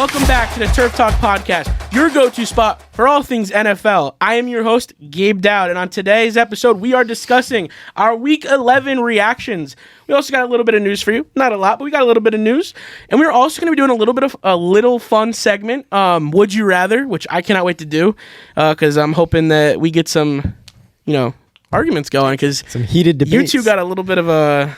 Welcome back to the Turf Talk Podcast, your go-to spot for all things NFL. I am your host, Gabe Dowd, and on today's episode, we are discussing our Week 11 reactions. We also got a little bit of news for you. Not a lot, but we got a little bit of news. And we're also going to be doing a little bit of a little fun segment, Would You Rather, which I cannot wait to do, because I'm hoping that we get some, arguments going, because some heated debates. You two got a little bit of a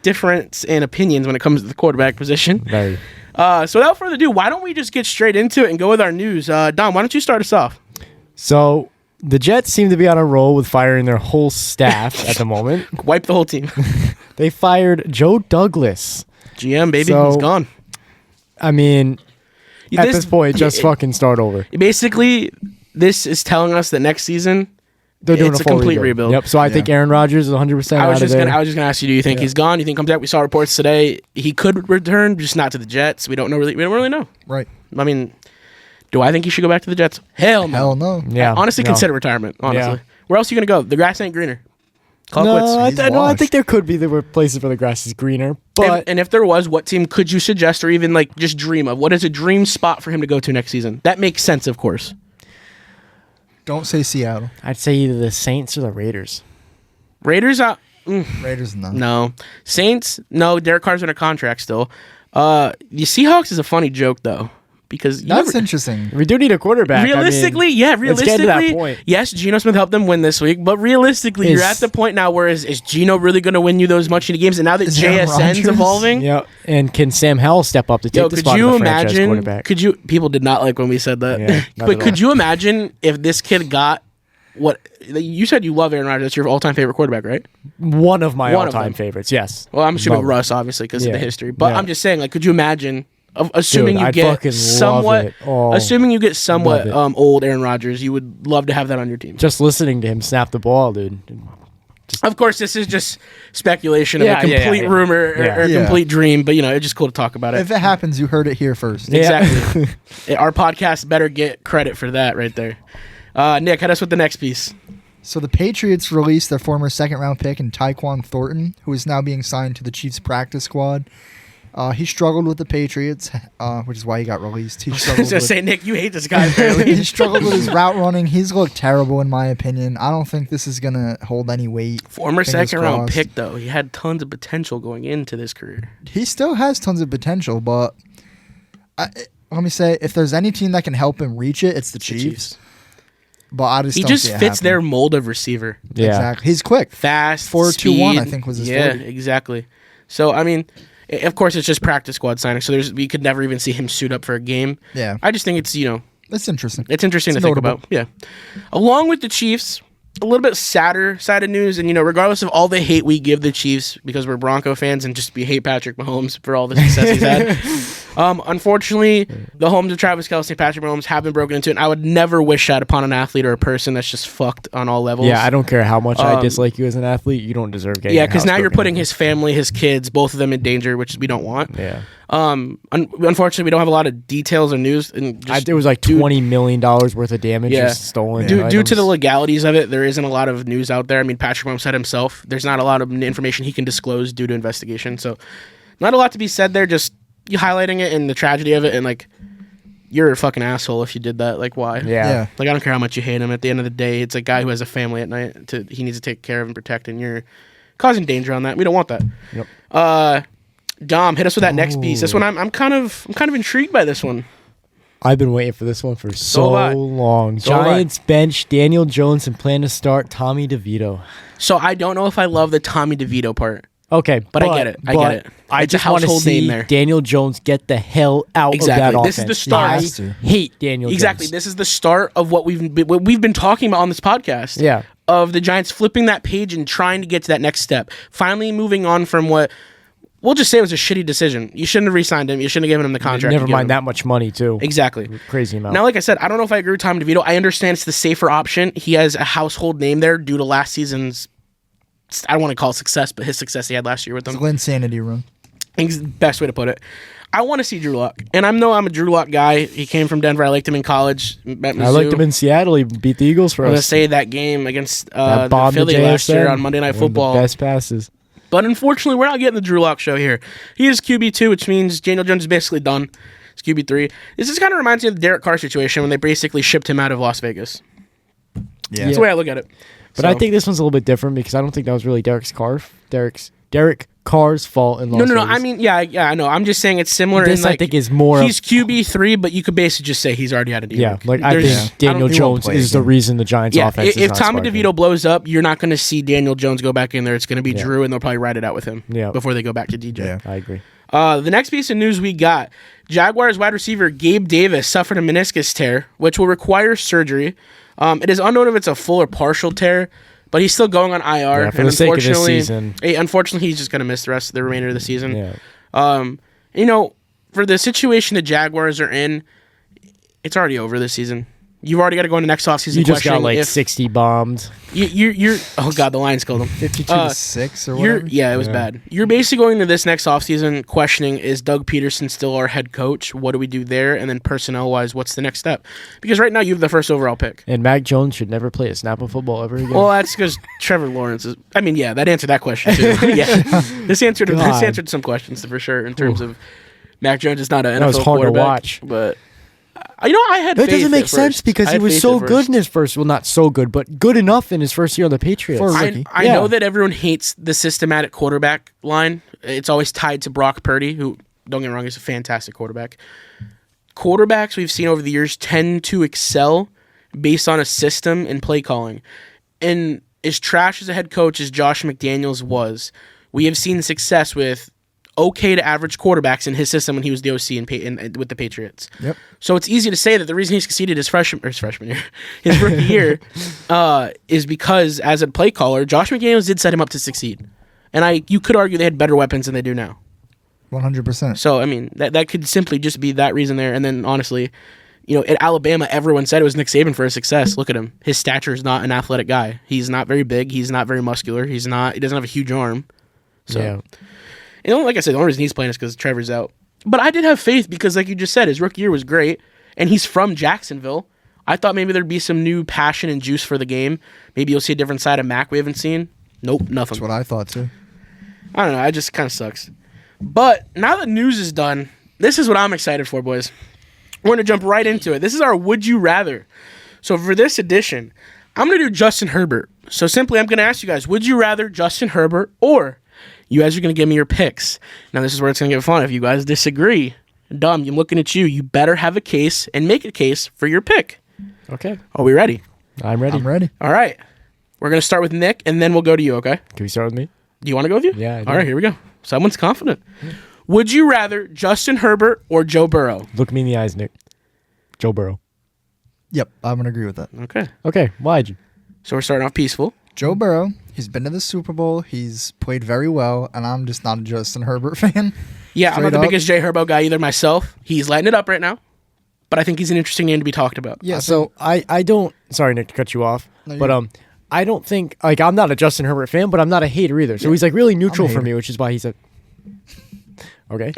difference in opinions when it comes to the quarterback position. Very. So without further ado, why don't we just get straight into it and go with our news? Dom, why don't you start us off? So the Jets seem to be on a roll with firing their whole staff at the moment. Wipe the whole team. They fired Joe Douglas. GM, baby, So, he's gone. I mean, at this point, just fucking start over. Basically, this is telling us that next season, They're doing it's a full complete rebuild. Yep. So I think Aaron Rodgers is 100% I was out just of there. gonna ask you, do you think he's gone? Do you think he comes back? We saw reports today he could return, just not to the Jets. We don't really know. Right. I mean, do I think he should go back to the Jets? Hell no. Hell no. Yeah. Honestly, consider retirement. Honestly, where else are you gonna go? The grass ain't greener. Call it quits. I think there could be places where the grass is greener. But And if there was, what team could you suggest or even just dream of? What is a dream spot for him to go to next season? That makes sense, of course. Don't say Seattle. I'd say either the Saints or the Raiders. Raiders, Raiders, no. no. Saints, no. Derek Carr's under contract still. The Seahawks is a funny joke, though, because That's interesting. We do need a quarterback. Realistically, let's get to that point. Yes, Geno Smith helped them win this week, but realistically, you're at the point now where is Geno really going to win you those much games? And now that JSN's evolving, Yeah, and can Sam Howell step up to take the spot of the franchise quarterback? People did not like when we said that. Yeah, but could you imagine if this kid got what you said? You love Aaron Rodgers. That's your all-time favorite quarterback, right? One of my all-time favorites. Yes. Well, I'm assuming Love Russ, obviously, because of the history. But Yeah. I'm just saying, could you imagine? Assuming Dude, you I'd get fucking somewhat, love it. Oh, assuming you get somewhat love it. old Aaron Rodgers, you would love to have that on your team. Just listening to him snap the ball, dude. Of course, this is just speculation of a Yeah, complete rumor or a Yeah. complete dream, but it's just cool to talk about it. If it happens, you heard it here first. Exactly. Our podcast better get credit for that right there. Nick, hit us with the next piece. So the Patriots released their former second-round pick in Tyquan Thornton, who is now being signed to the Chiefs practice squad. He struggled with the Patriots, which is why he got released. He I was struggled going to say, Nick, you hate this guy, apparently. he struggled with his route running. He's looked terrible, in my opinion. I don't think this is going to hold any weight. Former Fingers second-round crossed. pick, though. He had tons of potential going into this career. He still has tons of potential, but let me say, if there's any team that can help him reach it, it's the Chiefs. But I just He don't just see it fits their happening. mold of receiver. Yeah. Exactly. He's quick. Fast, 4.21, speed. I think, was his Yeah, 40. exactly. So, I mean, of course, it's just practice squad signing, so we could never even see him suit up for a game. Yeah. I just think it's, It's interesting. it's interesting It's to think notable. about. Yeah. Along with the Chiefs, a little bit sadder side of news, and, regardless of all the hate we give the Chiefs because we're Bronco fans and just we hate Patrick Mahomes for all the success he's had. Unfortunately, the homes of Travis Kelce and Patrick Mahomes have been broken into, and I would never wish that upon an athlete or a person that's just fucked on all levels. Yeah, I don't care how much I dislike you as an athlete. You don't deserve getting. Yeah, because because now you're putting his family, his kids, both of them in danger, which we don't want. Yeah. Unfortunately, we don't have a lot of details or news. And There was like $20 million worth of damage just stolen. Due to the legalities of it, there isn't a lot of news out there. I mean, Patrick Mahomes said himself, there's not a lot of information he can disclose due to investigation. So, not a lot to be said there. Just you highlighting it and the tragedy of it, and you're a fucking asshole if you did that. Why? Yeah. I don't care how much you hate him. At the end of the day, it's a guy who has a family at night. He needs to take care of and protect, and you're causing danger on that. We don't want that. Yep. Dom, hit us with that next piece. This one, I'm kind of intrigued by this one. I've been waiting for this one for so long. So have I. Giants bench Daniel Jones and plan to start Tommy DeVito. So I don't know if I love the Tommy DeVito part. Okay, But I get it. I get it. I It's a just want to household name see there. Daniel Jones get the hell out Exactly. of that This is offense. the start. I He has to. hate Daniel Exactly. Jones. This is the start of what we've been talking about on this podcast. Yeah. Of the Giants flipping that page and trying to get to that next step. Finally moving on from what we'll just say it was a shitty decision. You shouldn't have re-signed him. You shouldn't have given him the contract. Never mind that much money, too. Exactly. Crazy amount. Now, like I said, I don't know if I agree with Tommy DeVito. I understand it's the safer option. He has a household name there due to last season's, I don't want to call it success, but his success he had last year with them. It's an insanity run. Best way to put it. I want to see Drew Lock, and I'm a Drew Lock guy. He came from Denver. I liked him in college. Met Mizzou. I liked him in Seattle. He beat the Eagles for I'm gonna us. say that game against That the bomb to Philly last JSN, year on Monday Night one of Football. the best passes. But unfortunately, we're not getting the Drew Lock show here. He is QB2, which means Daniel Jones is basically done. It's QB3. This just kind of reminds me of the Derek Carr situation when they basically shipped him out of Las Vegas. Yeah. That's the way I look at it. But I think this one's a little bit different because I don't think that was really Derek Carr's fault in Las Vegas. No. I mean, yeah, I know. I'm just saying it's similar. This, I think, is more he's QB3, but you could basically just say he's already had a deal. Yeah, like I think Daniel Jones is the reason the Giants' offense is if not Tommy sparking. DeVito blows up, you're not going to see Daniel Jones go back in there. It's going to be Drew, and they'll probably ride it out with him before they go back to DJ. Yeah. I agree. The next piece of news we got, Jaguars wide receiver Gabe Davis suffered a meniscus tear, which will require surgery. It is unknown if it's a full or partial tear, but he's still going on IR. Yeah, for the sake of this season. Unfortunately, he's just going to miss the remainder of the season. Yeah. For the situation the Jaguars are in, it's already over this season. You've already got to go into next offseason. You just got like 60 bombed. You're oh god, the Lions killed him 52-6 or whatever. It was bad. You're basically going into this next offseason questioning, is Doug Peterson still our head coach? What do we do there? And then personnel wise, what's the next step? Because right now you have the first overall pick. And Mac Jones should never play a snap of football ever again. Well, that's because Trevor Lawrence is. I mean, yeah, that answered that question too. This answered some questions for sure in terms of Mac Jones is not an NFL that was hard to watch, but. I had that faith doesn't make at sense first. because he was so good in his first. Well, not so good, but good enough in his first year on the Patriots. I know that everyone hates the systematic quarterback line. It's always tied to Brock Purdy, who, don't get me wrong, is a fantastic quarterback. Quarterbacks we've seen over the years tend to excel based on a system and play calling. And as trash as a head coach as Josh McDaniels was, we have seen success with okay to average quarterbacks in his system when he was the OC with the Patriots. Yep. So it's easy to say that the reason he succeeded his rookie year, is because as a play caller, Josh McDaniels did set him up to succeed. And you could argue they had better weapons than they do now. 100%. So, I mean, that could simply just be that reason there. And then, honestly, at Alabama, everyone said it was Nick Saban for his success. Look at him. His stature is not an athletic guy. He's not very big. He's not very muscular. He doesn't have a huge arm. So, like I said, the only reason he's playing is because Trevor's out. But I did have faith because, like you just said, his rookie year was great. And he's from Jacksonville. I thought maybe there'd be some new passion and juice for the game. Maybe you'll see a different side of Mac we haven't seen. Nope, nothing. That's what I thought, too. I don't know. It just kind of sucks. But now that news is done, this is what I'm excited for, boys. We're going to jump right into it. This is our Would You Rather. So for this edition, I'm going to do Justin Herbert. So simply, I'm going to ask you guys, would you rather Justin Herbert, or you guys are going to give me your picks. Now, this is where it's going to get fun. If you guys disagree, I'm looking at you. You better have a case and make a case for your pick. Okay. Are we ready? I'm ready. I'm ready. All right. We're going to start with Nick, and then we'll go to you, okay? Can we start with me? Do you want to go with you? Yeah, I do. All right, here we go. Someone's confident. Yeah. Would you rather Justin Herbert or Joe Burrow? Look me in the eyes, Nick. Joe Burrow. Yep, I'm going to agree with that. Okay, why'd you? So we're starting off peaceful. Joe Burrow, he's been to the Super Bowl. He's played very well, and I'm just not a Justin Herbert fan. Yeah, I'm not the biggest Jay Herbo guy either myself. He's lighting it up right now, but I think he's an interesting name to be talked about. Yeah, so I don't... Sorry, Nick, to cut you off, but I don't think... Like, I'm not a Justin Herbert fan, but I'm not a hater either. So he's, like, really neutral for me, which is why he's a... Okay.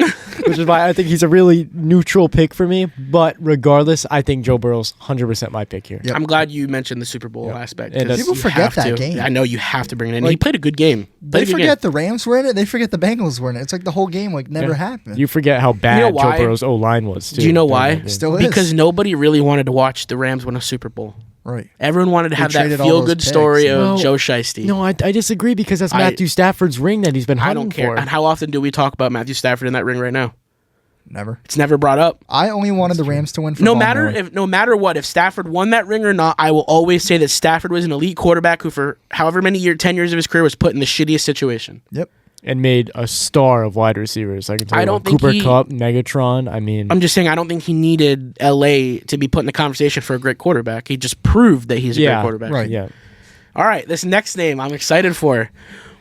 Which is why I think he's a really neutral pick for me. But regardless, I think Joe Burrow's 100% my pick here. Yep. I'm glad you mentioned the Super Bowl aspect. And people forget that game. I know you have to bring it in. He played a good game. They forget the Rams were in it. They forget the Bengals were in it. It's like the whole game never happened. You forget how bad Joe Burrow's O-line was, too. Do you know why? Still is. Because nobody really wanted to watch the Rams win a Super Bowl. Right. Everyone wanted to have that feel-good story of Joe Shiesty. No, I disagree because that's Matthew Stafford's ring that he's been hunting I don't care. for. And how often do we talk about Matthew Stafford in that ring right now? Never. It's never brought up. I only wanted the Rams to win for no matter what, if Stafford won that ring or not, I will always say that Stafford was an elite quarterback who for however many 10 years of his career was put in the shittiest situation. Yep. And made a star of wide receivers. I can tell you think Cooper Kupp, Megatron. I'm just saying I don't think he needed LA to be put in the conversation for a great quarterback. He just proved that he's a great quarterback. Right. Yeah. All right, this next name I'm excited for.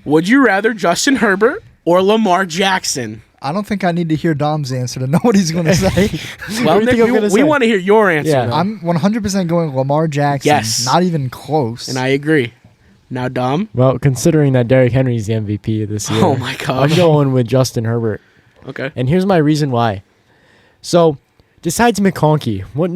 Would you rather Justin Herbert or Lamar Jackson? I don't think I need to hear Dom's answer to know what he's going to say. Well, Nick, we want to hear your answer. Yeah. I'm 100% going Lamar Jackson. Yes. Not even close. And I agree. Now, Dom? Well, considering that Derrick Henry's the MVP of this year. Oh, my God. I'm going with Justin Herbert. Okay. And here's my reason why. So, besides McConkey, what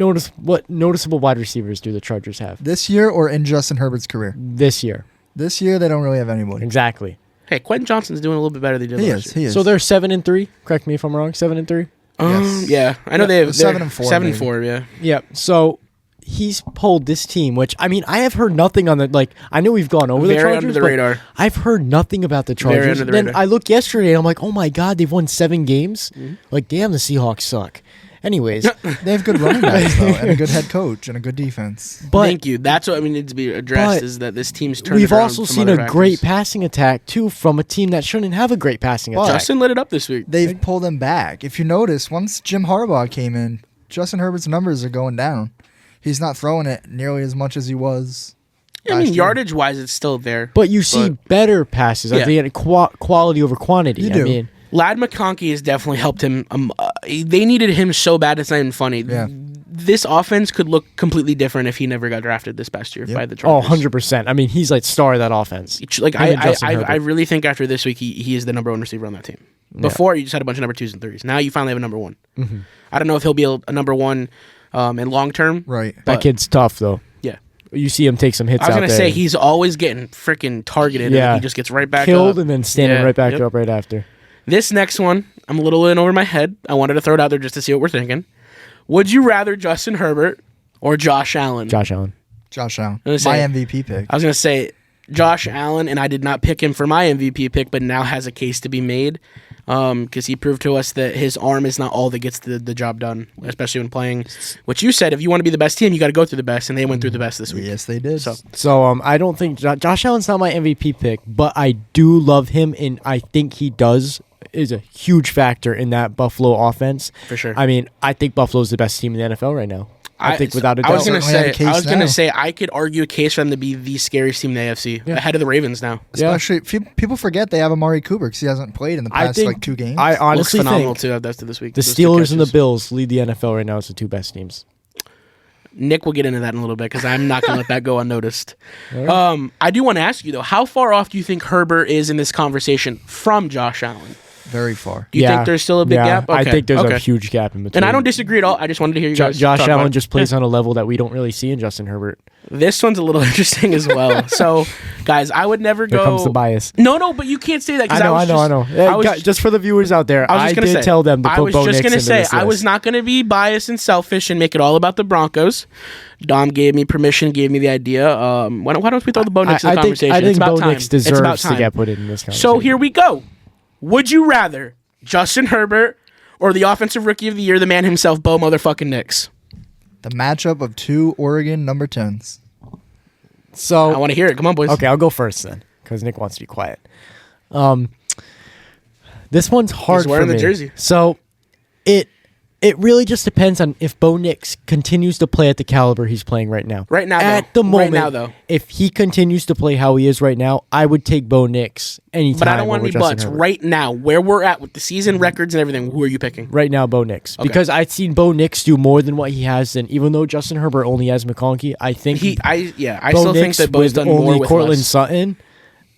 noticeable wide receivers do the Chargers have? This year or in Justin Herbert's career? This year. This year, they don't really have anybody. Exactly. Hey, Quentin Johnson's doing a little bit better than he did last year. He is. So they're 7-3. Correct me if I'm wrong. 7-3. Yes. Yeah, I know they have 7-4. 7-4. Yeah. Yeah. So he's pulled this team, which I mean, I have heard nothing on the like. I know we've gone over the Very Chargers, under the but radar. I've heard nothing about the Very Chargers. under the Then radar. I looked yesterday and I'm like, oh my god, they've won 7 games. Mm-hmm. Like, damn, the Seahawks suck. Anyways, They have good running backs though, and a good head coach and a good defense. but Thank you. That's what needs to be addressed but is that this team's turned we've around also from seen other a great factors. passing attack too from a team that shouldn't have a great passing But- attack. Justin lit it up this week. They've pulled him back. If you notice, once Jim Harbaugh came in, Justin Herbert's numbers are going down. He's not throwing it nearly as much as he was. I last mean, year. yardage wise, it's still there. But you see better passes. Yeah. They had quality over quantity. You I do. mean, Lad McConkey has definitely helped him. They needed him so bad, it's not even funny. Yeah. This offense could look completely different if he never got drafted this past year by the oh, Chargers. 100%. I mean, he's like star of that offense. Like Him and Justin Herbert. I really think after this week he is the number 1 receiver on that team. Before you just had a bunch of number 2s and 3s. Now you finally have a number 1. Mm-hmm. I don't know if he'll be a number 1 in long term. Right. That but- kid's tough though. Yeah. You see him take some hits I was out gonna there. say he's always getting freaking targeted. Yeah. And he just gets right back killed up. and then standing Yeah, right back yep. up right after. This next one, I'm a little in over my head. I wanted to throw it out there just to see what we're thinking. Would you rather Justin Herbert or Josh Allen? Josh Allen. Josh Allen, I was my gonna say- MVP pick. I was going to say Josh Allen, and I did not pick him for my MVP pick, but now has a case to be made because he proved to us that his arm is not all that gets the job done, especially when playing. Which you said, if you want to be the best team, you got to go through the best, and they went through the best this week. Yes, they did. So I don't think Josh Allen's not my MVP pick, but I do love him, and I think he is a huge factor in that Buffalo offense. For sure. I mean, I think Buffalo's the best team in the NFL right now. I think without a doubt. I was gonna Certainly have a case I was gonna now. say I could argue a case for them to be the scariest team in the AFC, ahead of the Ravens now. Yeah. Especially people forget they have Amari Cooper because he hasn't played in the I past think like 2 games. I Looks honestly phenomenal think too. That's this week. the Those two Steelers and the catches. Bills lead the NFL right now as the 2 best teams. Nick will get into that in a little bit because I'm not gonna let that go unnoticed. I do want to ask you though, how far off do you think Herbert is in this conversation from Josh Allen? Very far. Do you think there's still a big gap? I Okay, think there's okay. a huge gap in between. And I don't disagree at all. I just wanted to hear you guys. Josh talk about Allen it. just plays on a level that we don't really see in Justin Herbert. This one's a little interesting as well. So, guys, I would never There go. comes the bias. No, but you can't say that. 'Cause I know. I was Just for the viewers out there, I was I just gonna did say, tell them to I put was Bo just Nix gonna into say this I was list. not gonna be biased and selfish and make it all about the Broncos. Dom gave me permission, gave me the idea. Why don't we throw the Bo Nix in the conversation? I think it's about Bo time. Nix It's about deserves to time. get put in this conversation. So here we go. Would you rather Justin Herbert or the offensive rookie of the year, the man himself, Bo motherfucking Nix? The matchup of 2 Oregon number 10s. So I want to hear it. Come on, boys. okay, I'll go first then, because Nick wants to be quiet. This one's hard He's wearing for the me. jersey. So it really just depends on if Bo Nix continues to play at the caliber he's playing right now. Right now, at though. the moment, Right now, though. if he continues to play how he is right now, I would take Bo Nix anytime. But I don't want over any Justin buts. Herbert. Right now, where we're at with the season records and everything, who are you picking? Right now, Bo Nix, because I've seen Bo Nix do more than what he has. And even though Justin Herbert only has McConkey, I think I Bo still think Nix that Bo's with done only more with Cortland less. Sutton.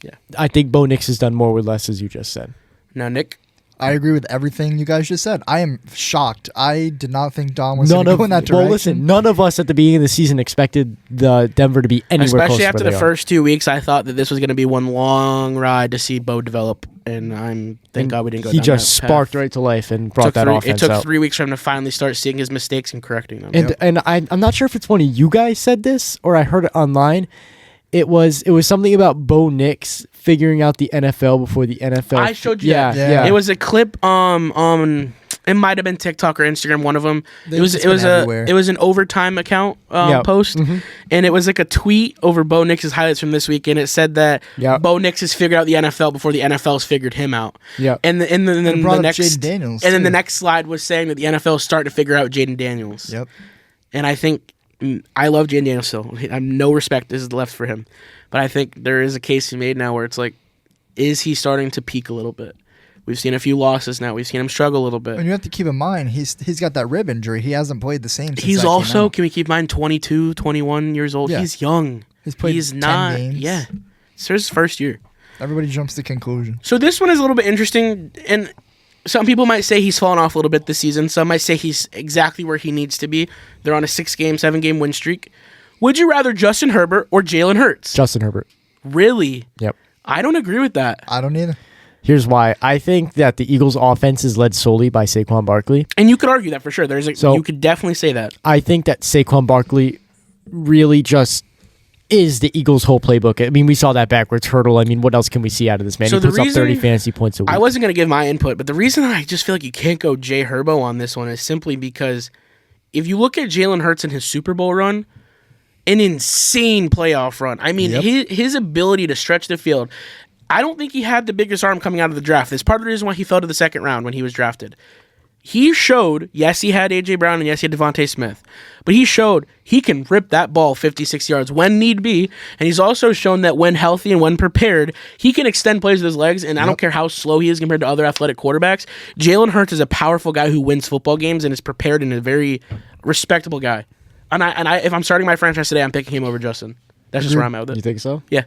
Yeah. I think Bo Nix has done more with less, as you just said. Now, Nick. I agree with everything you guys just said. I am shocked. I did not think Dom was going to go in that direction. Well, listen, none of us at the beginning of the season expected the Denver to be anywhere close Especially to after where the they first 2 weeks, I thought that this was going to be one long ride to see Bo develop, and thank God we didn't go He down just that sparked path. right to life and brought that It offense took out. 3 weeks for him to finally start seeing his mistakes and correcting them. And I'm not sure if it's one of you guys said this or I heard it online. It was something about Bo Nix figuring out the NFL before the NFL. I showed you yeah, that. yeah. It was a clip. It might have been TikTok or Instagram, one of them. It's been everywhere. It was an overtime account Yep. post, Mhm. and it was like a tweet over Bo Nix's highlights from this week, and it said that Yep. Bo Nix has figured out the NFL before the NFL's figured him out. Yep. And then it brought the up next Jaden Daniels, and then the too. next slide was saying that the NFL is starting to figure out Jaden Daniels. Yep. And I think I love Jaden Daniels still. I have no respect is left for him, but I think there is a case to be made now where it's like, is he starting to peak a little bit? We've seen a few losses now. We've seen him struggle a little bit. And you have to keep in mind, he's got that rib injury. He hasn't played the same since He's that came also, out. can we keep in mind, 22, 21 years old. Yeah. He's young. He's played He's 10 not. games. Yeah. It's his first year. Everybody jumps to conclusion. So this one is a little bit interesting, and some people might say he's fallen off a little bit this season. Some might say he's exactly where he needs to be. They're on a 7-game win streak. Would you rather Justin Herbert or Jalen Hurts? Justin Herbert. Really? Yep. I don't agree with that. I don't either. Here's why. I think that the Eagles' offense is led solely by Saquon Barkley. And you could argue that for sure. You could definitely say that. I think that Saquon Barkley really just is the Eagles' whole playbook. I mean, we saw that backwards HUDDLE. I mean, what else can we see out of this man? So he puts up 30 fantasy points a week. I wasn't going to give my input, but the reason I just feel like you can't go Jay Herbo on this one is simply because if you look at Jalen Hurts in his Super Bowl run, an insane playoff run. I mean, his ability to stretch the field. I don't think he had the biggest arm coming out of the draft. That's part of the reason why he fell to the second round when he was drafted. He showed, yes, he had A.J. Brown and yes, he had Devontae Smith, but he showed he can rip that ball 56 yards when need be, and he's also shown that when healthy and when prepared, he can extend plays with his legs, and I don't care how slow he is compared to other athletic quarterbacks. Jalen Hurts is a powerful guy who wins football games and is prepared and a very respectable guy. And I if I'm starting my franchise today, I'm picking him over Justin. That's just where I'm at with it. You think so? Yeah.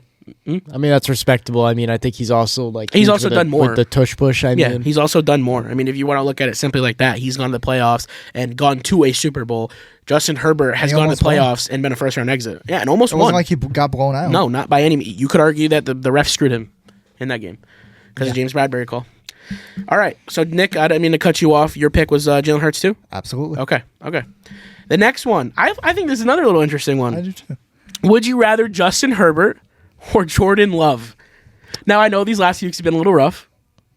I mean, that's respectable. I mean, I think he's also done more with the tush push. I mean, he's also done more. I mean, if you want to look at it simply like that, he's gone to the playoffs and gone to a Super Bowl. Justin Herbert has gone to the playoffs and been a first round exit. Yeah, and almost won. It wasn't like he got blown out. No, not by any means. You could argue that the ref screwed him in that game because of James Bradbury call. All right, so Nick, I didn't mean to cut you off. Your pick was Jalen Hurts too? Absolutely. Okay. The next one, I think this is another little interesting one. I do too. Would you rather Justin Herbert or Jordan Love? Now, I know these last few weeks have been a little rough,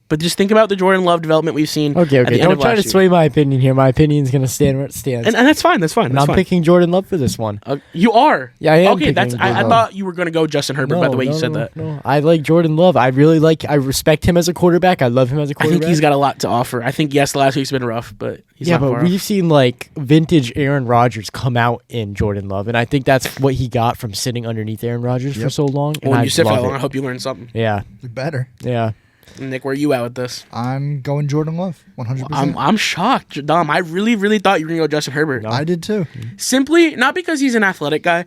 but just think about the Jordan Love development we've seen. Okay. Don't try to sway my opinion here. My opinion's going to stand where it stands. And that's fine. And I'm picking Jordan Love for this one. You are? Yeah, I am. Okay, I thought you were going to go Justin Herbert by the way you said that. No, I like Jordan Love. I respect him as a quarterback. I love him as a quarterback. I think he's got a lot to offer. I think, yes, the last week's been rough, but he's not far off. We've seen like vintage Aaron Rodgers come out in Jordan Love, and I think that's what he got from sitting underneath Aaron Rodgers for so long. Well, when you sit for that long, I hope you learned something. Yeah. You better. Yeah. Nick, where are you at with this? I'm going Jordan Love, 100%. I'm shocked, Dom. I really, really thought you were going to go Justin Herbert. No. I did too. Simply, not because he's an athletic guy,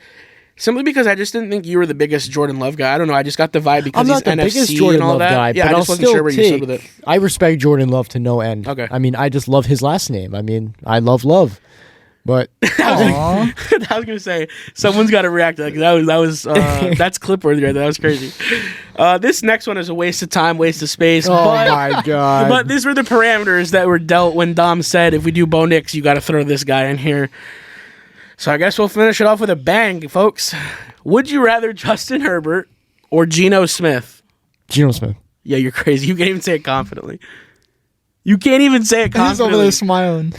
simply because I just didn't think you were the biggest Jordan Love guy. I don't know. I just got the vibe because I'm not he's the NFC biggest Jordan and all Love that. guy, Yeah, but I just I'll wasn't still sure where you stood with it. I respect Jordan Love to no end. Okay. I mean, I just love his last name. I mean, I love Love. But I was gonna say someone's got to react to that. That was that's clip worthy right there. That was crazy. This next one is a waste of time, waste of space. My god! But these were the parameters that were dealt when Dom said, "If we do Bo Nix, you got to throw this guy in here." So I guess we'll finish it off with a bang, folks. Would you rather Justin Herbert or Geno Smith? Geno Smith. Yeah, you're crazy. You can't even say it confidently. He's over there smiling.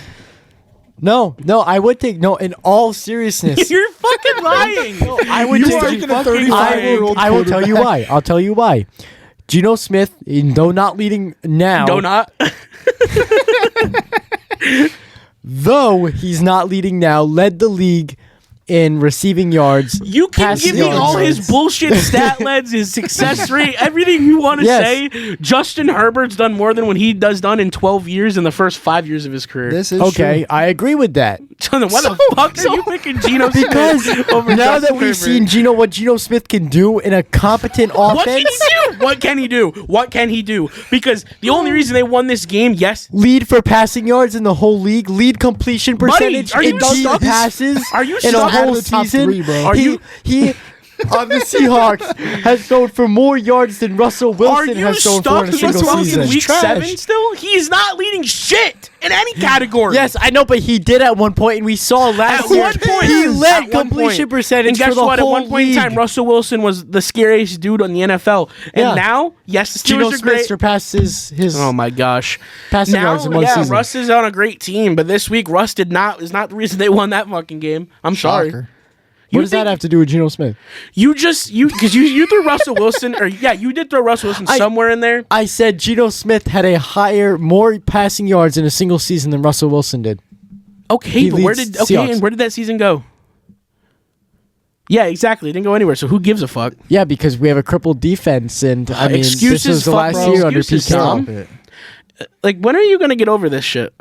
No, I would take in all seriousness. You're fucking lying. I would take a 35-year-old. I will tell you why. I'll tell you why. Geno Smith, though not leading now. Though he's not leading now, led the league in receiving yards. You can give me all his bullshit stat leds, his success rate, everything you want to say. Justin Herbert's done more than what he done in 12 years in the first 5 years of his career. This is okay. True. I agree with that. Why the fuck are you picking Geno Smith? Because over now Justin that we've Herbert? seen what Geno Smith can do in a competent offense. What can he do? Because the only reason they won this game, lead for passing yards in the whole league, lead completion percentage are you in deep stuck? passes Are you in a stuck? whole Out of the top season. three, bro. Are you- He on the Seahawks has thrown for more yards than Russell Wilson has thrown for in a single season. Week Trash. 7 still? He's not leading shit in any category. Yes, I know, but he did at one point, and we saw last At year. one point. He At led one completion point. percentage And guess for the what? whole At one point league. in time, Russell Wilson was the scariest dude in the NFL. And Yeah. now, yes, the Geno Steelers are Smith great. surpasses his Oh my gosh. passing yards in one season. Russ is on a great team, but this week Russ is not the reason they won that fucking game. I'm sorry. Shocker. What does that have to do with Geno Smith? You threw Russell Wilson, you did throw Russell Wilson somewhere in there. I said Geno Smith had more passing yards in a single season than Russell Wilson did. Okay, He but where leads did Seahawks. and where did that season go? Yeah, exactly. It didn't go anywhere. So who gives a fuck? Yeah, because we have a crippled defense, and I mean, excuses, this was the fuck, last bro. year under Pete Excuses, Carroll. Tom. Like, when are you gonna get over this shit?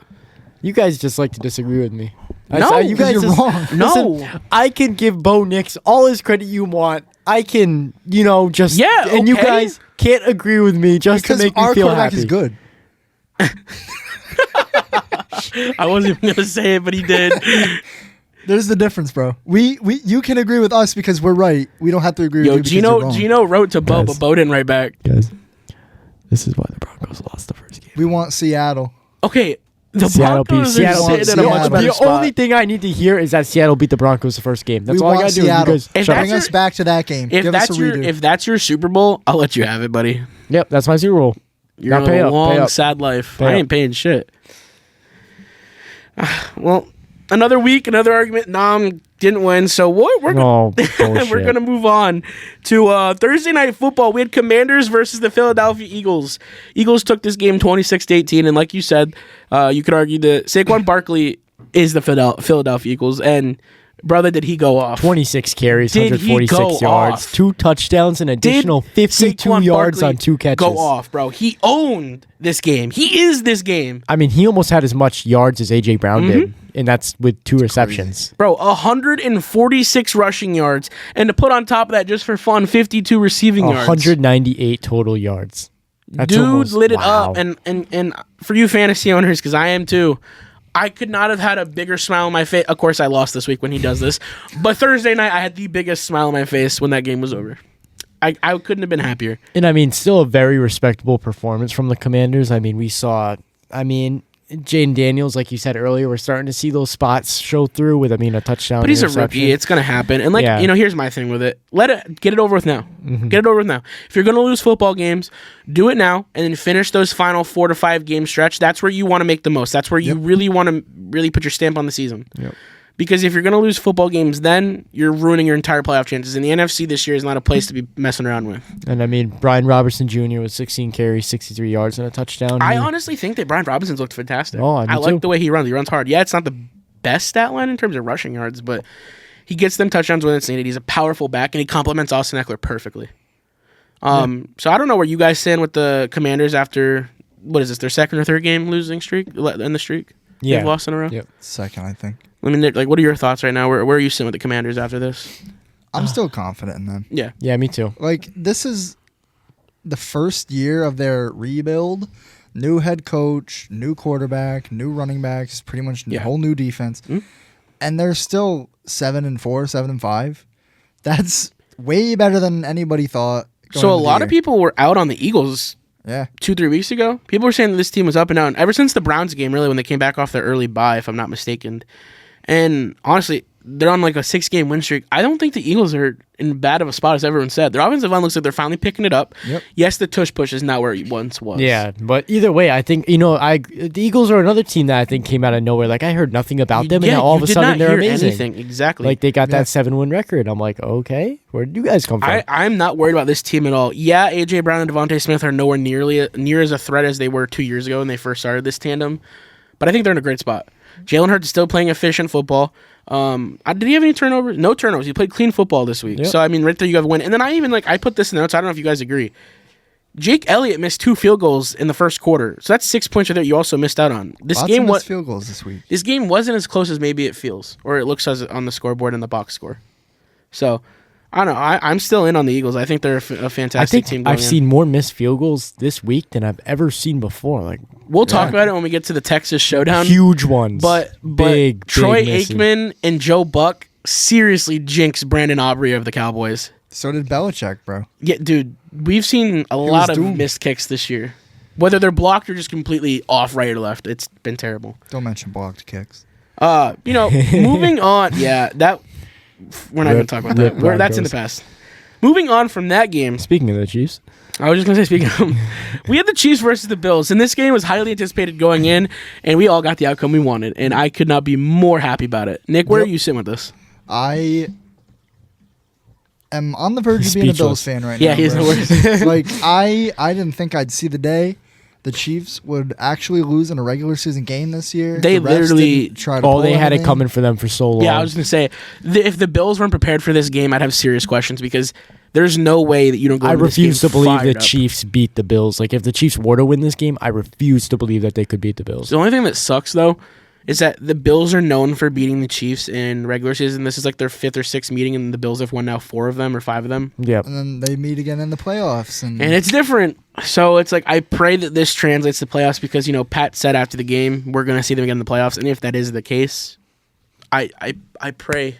You guys just like to disagree with me. No, you guys you're wrong. No. I can give Bo Nix all his credit you want. I can, just and you okay. guys can't agree with me just Because to make me our feel quarterback happy. is good. I wasn't even gonna say it, but he did. There's the difference, bro. You can agree with us because we're right. We don't have to agree with you because you're wrong. Gino wrote to Bo, Guys. but Bo didn't write back. Guys, This is why the Broncos lost the first game. We want Seattle. Okay, the Seattle Broncos beat are Seattle. sitting in a much better The spot. only thing I need to hear is that Seattle beat the Broncos the first game. That's We all I want gotta do. Seattle. You guys If shut that's up. Bring us back to that game. If Give us that's a your redo. if that's your Super Bowl, I'll let you have it, buddy. Yep, that's my Super Bowl. You're Now on pay a up, long, pay up. sad life. Pay I up. ain't paying shit. Well, another week, another argument. Nom didn't win, so we're Oh, we're gonna move on to Thursday night football. We had Commanders versus the Philadelphia Eagles. Eagles took this game 26-18, and like you said, you could argue that Saquon Barkley is the Philadelphia Eagles, and brother, did he go off? 26 carries, Did he 146 go yards, off? 2 touchdowns, an additional 52 Saquon yards Barkley on 2 catches. Go off, bro. He owned this game. He is this game. I mean, he almost had as much yards as A.J. Brown did, and that's with 2 receptions. Bro, 146 rushing yards, and to put on top of that, just for fun, 52 receiving yards. 198 total yards. That's Dude almost, lit it wow. up, and for you fantasy owners, because I am too, I could not have had a bigger smile on my face. Of course, I lost this week when he does this, but Thursday night, I had the biggest smile on my face when that game was over. I couldn't have been happier. And I mean, still a very respectable performance from the Commanders. I mean, we saw, Jaden Daniels, like you said earlier, we're starting to see those spots show through with, a touchdown. But he's a interception. rookie. It's going to happen. And, Yeah. here's my thing with it. Get it over with now. Get it over with now. If you're going to lose football games, do it now and then finish those final 4 to 5 game stretch. That's where you want to make the most. That's where you really want to really put your stamp on the season. Yep. Because if you're going to lose football games, then you're ruining your entire playoff chances. And the NFC this year is not a place to be messing around with. And Brian Robertson Jr. with 16 carries, 63 yards, and a touchdown. I honestly think that Brian Robinson's looked fantastic. Oh, me I like too. the way he runs. He runs hard. Yeah, it's not the best stat line in terms of rushing yards, but he gets them touchdowns when it's needed. He's a powerful back, and he complements Austin Eckler perfectly. So I don't know where you guys stand with the Commanders after, what is this, their second or third game losing streak, in the streak? Yeah. They've lost in a row? Yep. Second, I think. I mean, like, what are your thoughts right now? Where are you sitting with the Commanders after this? I'm still confident in them. Yeah. Yeah, me too. Like, this is the first year of their rebuild. New head coach, new quarterback, new running backs, pretty much Yeah. whole new defense. And they're still 7-4, 7-5. That's way better than anybody thought. So a lot of people were out on the Eagles Yeah. 2-3 weeks ago. People were saying that this team was up and down ever since the Browns game, really, when they came back off their early bye, if I'm not mistaken. And honestly, they're on like a 6-game win streak. I don't think the Eagles are in bad of a spot as everyone said. Their offensive line looks like they're finally picking it up. Yep. Yes, the tush push is not where it once was. Yeah, but either way, I think the Eagles are another team that I think came out of nowhere. Like I heard nothing about them, and now all of a sudden they're amazing. Anything. Exactly. Like they got Yeah. that 7-win record. I'm like, okay, where did you guys come from? I'm not worried about this team at all. Yeah, AJ Brown and Devontae Smith are nowhere near as a threat as they were 2 years ago when they first started this tandem, but I think they're in a great spot. Jalen Hurts is still playing efficient football. Did he have any turnovers? No turnovers. He played clean football this week. Yep. So I mean, right there you have a win. And then I put this in the notes. I don't know if you guys agree. Jake Elliott missed 2 field goals in the first quarter, so that's 6 points right there you also missed out on. This Lots game of was missed field goals this week. This game wasn't as close as maybe it feels, or it looks as on the scoreboard and the box score. So I don't know. I'm still in on the Eagles. I think they're a fantastic I think team. Going I've in. seen more missed field goals this week than I've ever seen before. Like We'll talk about it when we get to the Texas Showdown. huge ones, But big Troy misses. Aikman and Joe Buck seriously jinxed Brandon Aubrey of the Cowboys. So did Belichick, bro. Yeah, dude, we've seen a lot of doomed. missed kicks this year. Whether they're blocked or just completely off right or left, it's been terrible. Don't mention blocked kicks. Moving on. Yeah, that we're not going to talk about that. Rip That's in the Broncos. past. Moving on from that game, Speaking of the Chiefs, I was just going to say, speaking of, we had the Chiefs versus the Bills, and this game was highly anticipated going in, and we all got the outcome we wanted, and I could not be more happy about it. Nick, where Yep. are you sitting with this? I am on the verge of being a Bills Speechless. fan right Yeah, now. he's bro. the worst. Like I didn't think I'd see the day the Chiefs would actually lose in a regular season game this year. They The refs literally- didn't try to pull they had it anything. coming for them for so long. Yeah, I was going to say, if the Bills weren't prepared for this game, I'd have serious questions because there's no way that you don't go I into this refuse game to believe the fired up. Chiefs beat the Bills. Like if the Chiefs were to win this game, I refuse to believe that they could beat the Bills. The only thing that sucks, though, is that the Bills are known for beating the Chiefs in regular season. This is like their 5th or 6th meeting, and the Bills have won now 4 of them or 5 of them. Yep. And then they meet again in the playoffs. And And it's different. So it's like I pray that this translates to playoffs because, Pat said after the game, we're going to see them again in the playoffs. And if that is the case, I pray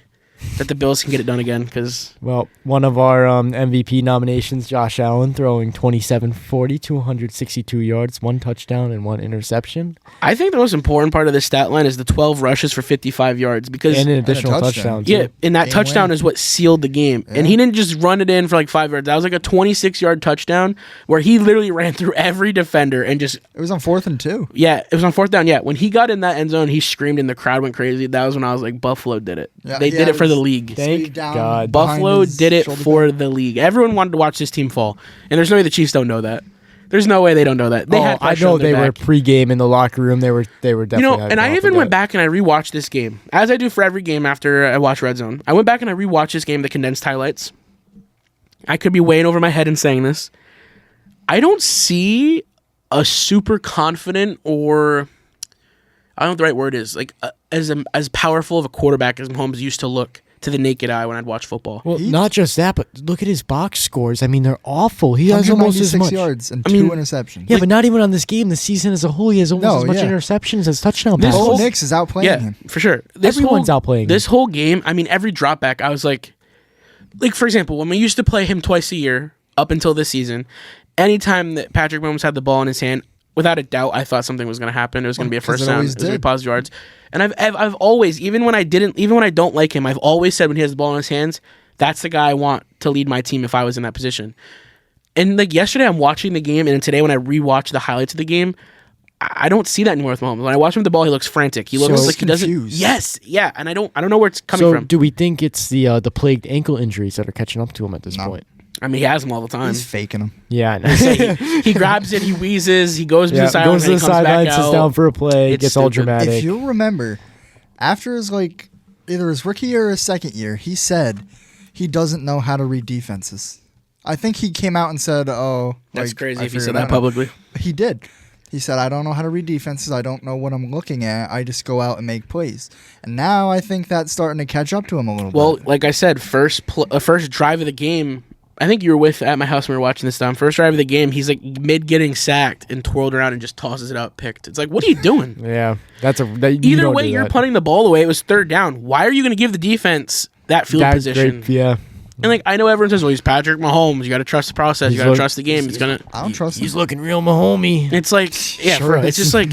that the Bills can get it done again. Because Well, one of our MVP nominations, Josh Allen, throwing 27-40, 262 yards, 1 touchdown, and 1 interception. I think the most important part of this stat line is the 12 rushes for 55 yards. Because And an additional touchdown. touchdown, too. yeah, and that Game touchdown win. is what sealed the game. Yeah. And he didn't just run it in for like 5 yards. That was like a 26-yard touchdown where he literally ran through every defender and just It was on 4th and 2. yeah, it was on 4th down. Yeah, when he got in that end zone, he screamed and the crowd went crazy. That was when I was like, Buffalo did it. Yeah, They yeah, did it it for the was- league. Thank Sweep down God. behind Buffalo his did it shoulder for pad. the league. Everyone wanted to watch this team fall, and there's no way the Chiefs don't know that. There's no way they don't know that. They had I pressure know on their they were back. pregame in the locker room. They were definitely. And I even went back and I rewatched this game, as I do for every game after I watch Red Zone. I went back and I rewatched this game, the condensed highlights. I could be way over my head in saying this. I don't see a super confident or I don't know what the right word is, like as powerful of a quarterback as Mahomes used to look to the naked eye when I'd watch football. Well, not just that, but look at his box scores. I mean, they're awful. He has almost as 196 much. yards and I 2 mean, interceptions. Yeah, but not even on this game. The season as a whole, he has almost No, as much yeah. interceptions as touchdown This passes. whole- Bo Nix is outplaying Yeah, him. for sure. Everyone's outplaying him. This whole game, I mean, every drop back, I was like, for example, when we used to play him twice a year up until this season, anytime that Patrick Mahomes had the ball in his hand, without a doubt, I thought something was going to happen. It was going to be a 'cause first it down. It always was going to be did. positive yards. And I've always, even when I don't like him, I've always said when he has the ball in his hands, that's the guy I want to lead my team if I was in that position. And like yesterday, I'm watching the game, and today when I rewatch the highlights of the game, I don't see that anymore with Mahomes. When I watch him with the ball, he looks frantic. He looks So like he doesn't. confused. Yes, yeah, and I don't know where it's coming So, from. do we think it's the plagued ankle injuries that are catching up to him at this No. point? I mean, he has them all the time. He's faking him. Yeah, I know. He grabs it, he wheezes, he goes to Yeah, the sideline, goes to the he comes sideline, back sits out. down for a play, It's gets all stupid. dramatic. If you'll remember, after his either his rookie or his second year, he said he doesn't know how to read defenses. I think he came out and said, "Oh, That's like, crazy I if he figured said it that out." publicly. He did. He said, "I don't know how to read defenses. I don't know what I'm looking at. I just go out and make plays." And now I think that's starting to catch up to him a little Well, bit. like I said, first drive of the game, I think you were at my house when we were watching this time. First drive of the game, he's like mid getting sacked and twirled around and just tosses it out, picked. It's like, what are you doing? Yeah, you Either don't way, do you're that. punting the ball away. It was 3rd down. Why are you going to give the defense that field That position? great- yeah. And like I know everyone says, well, he's Patrick Mahomes. You got to trust the process. You got to trust the game. It's gonna. I don't trust He's him. looking real Mahomey. It's like, yeah, Sure for real. is. It's just like,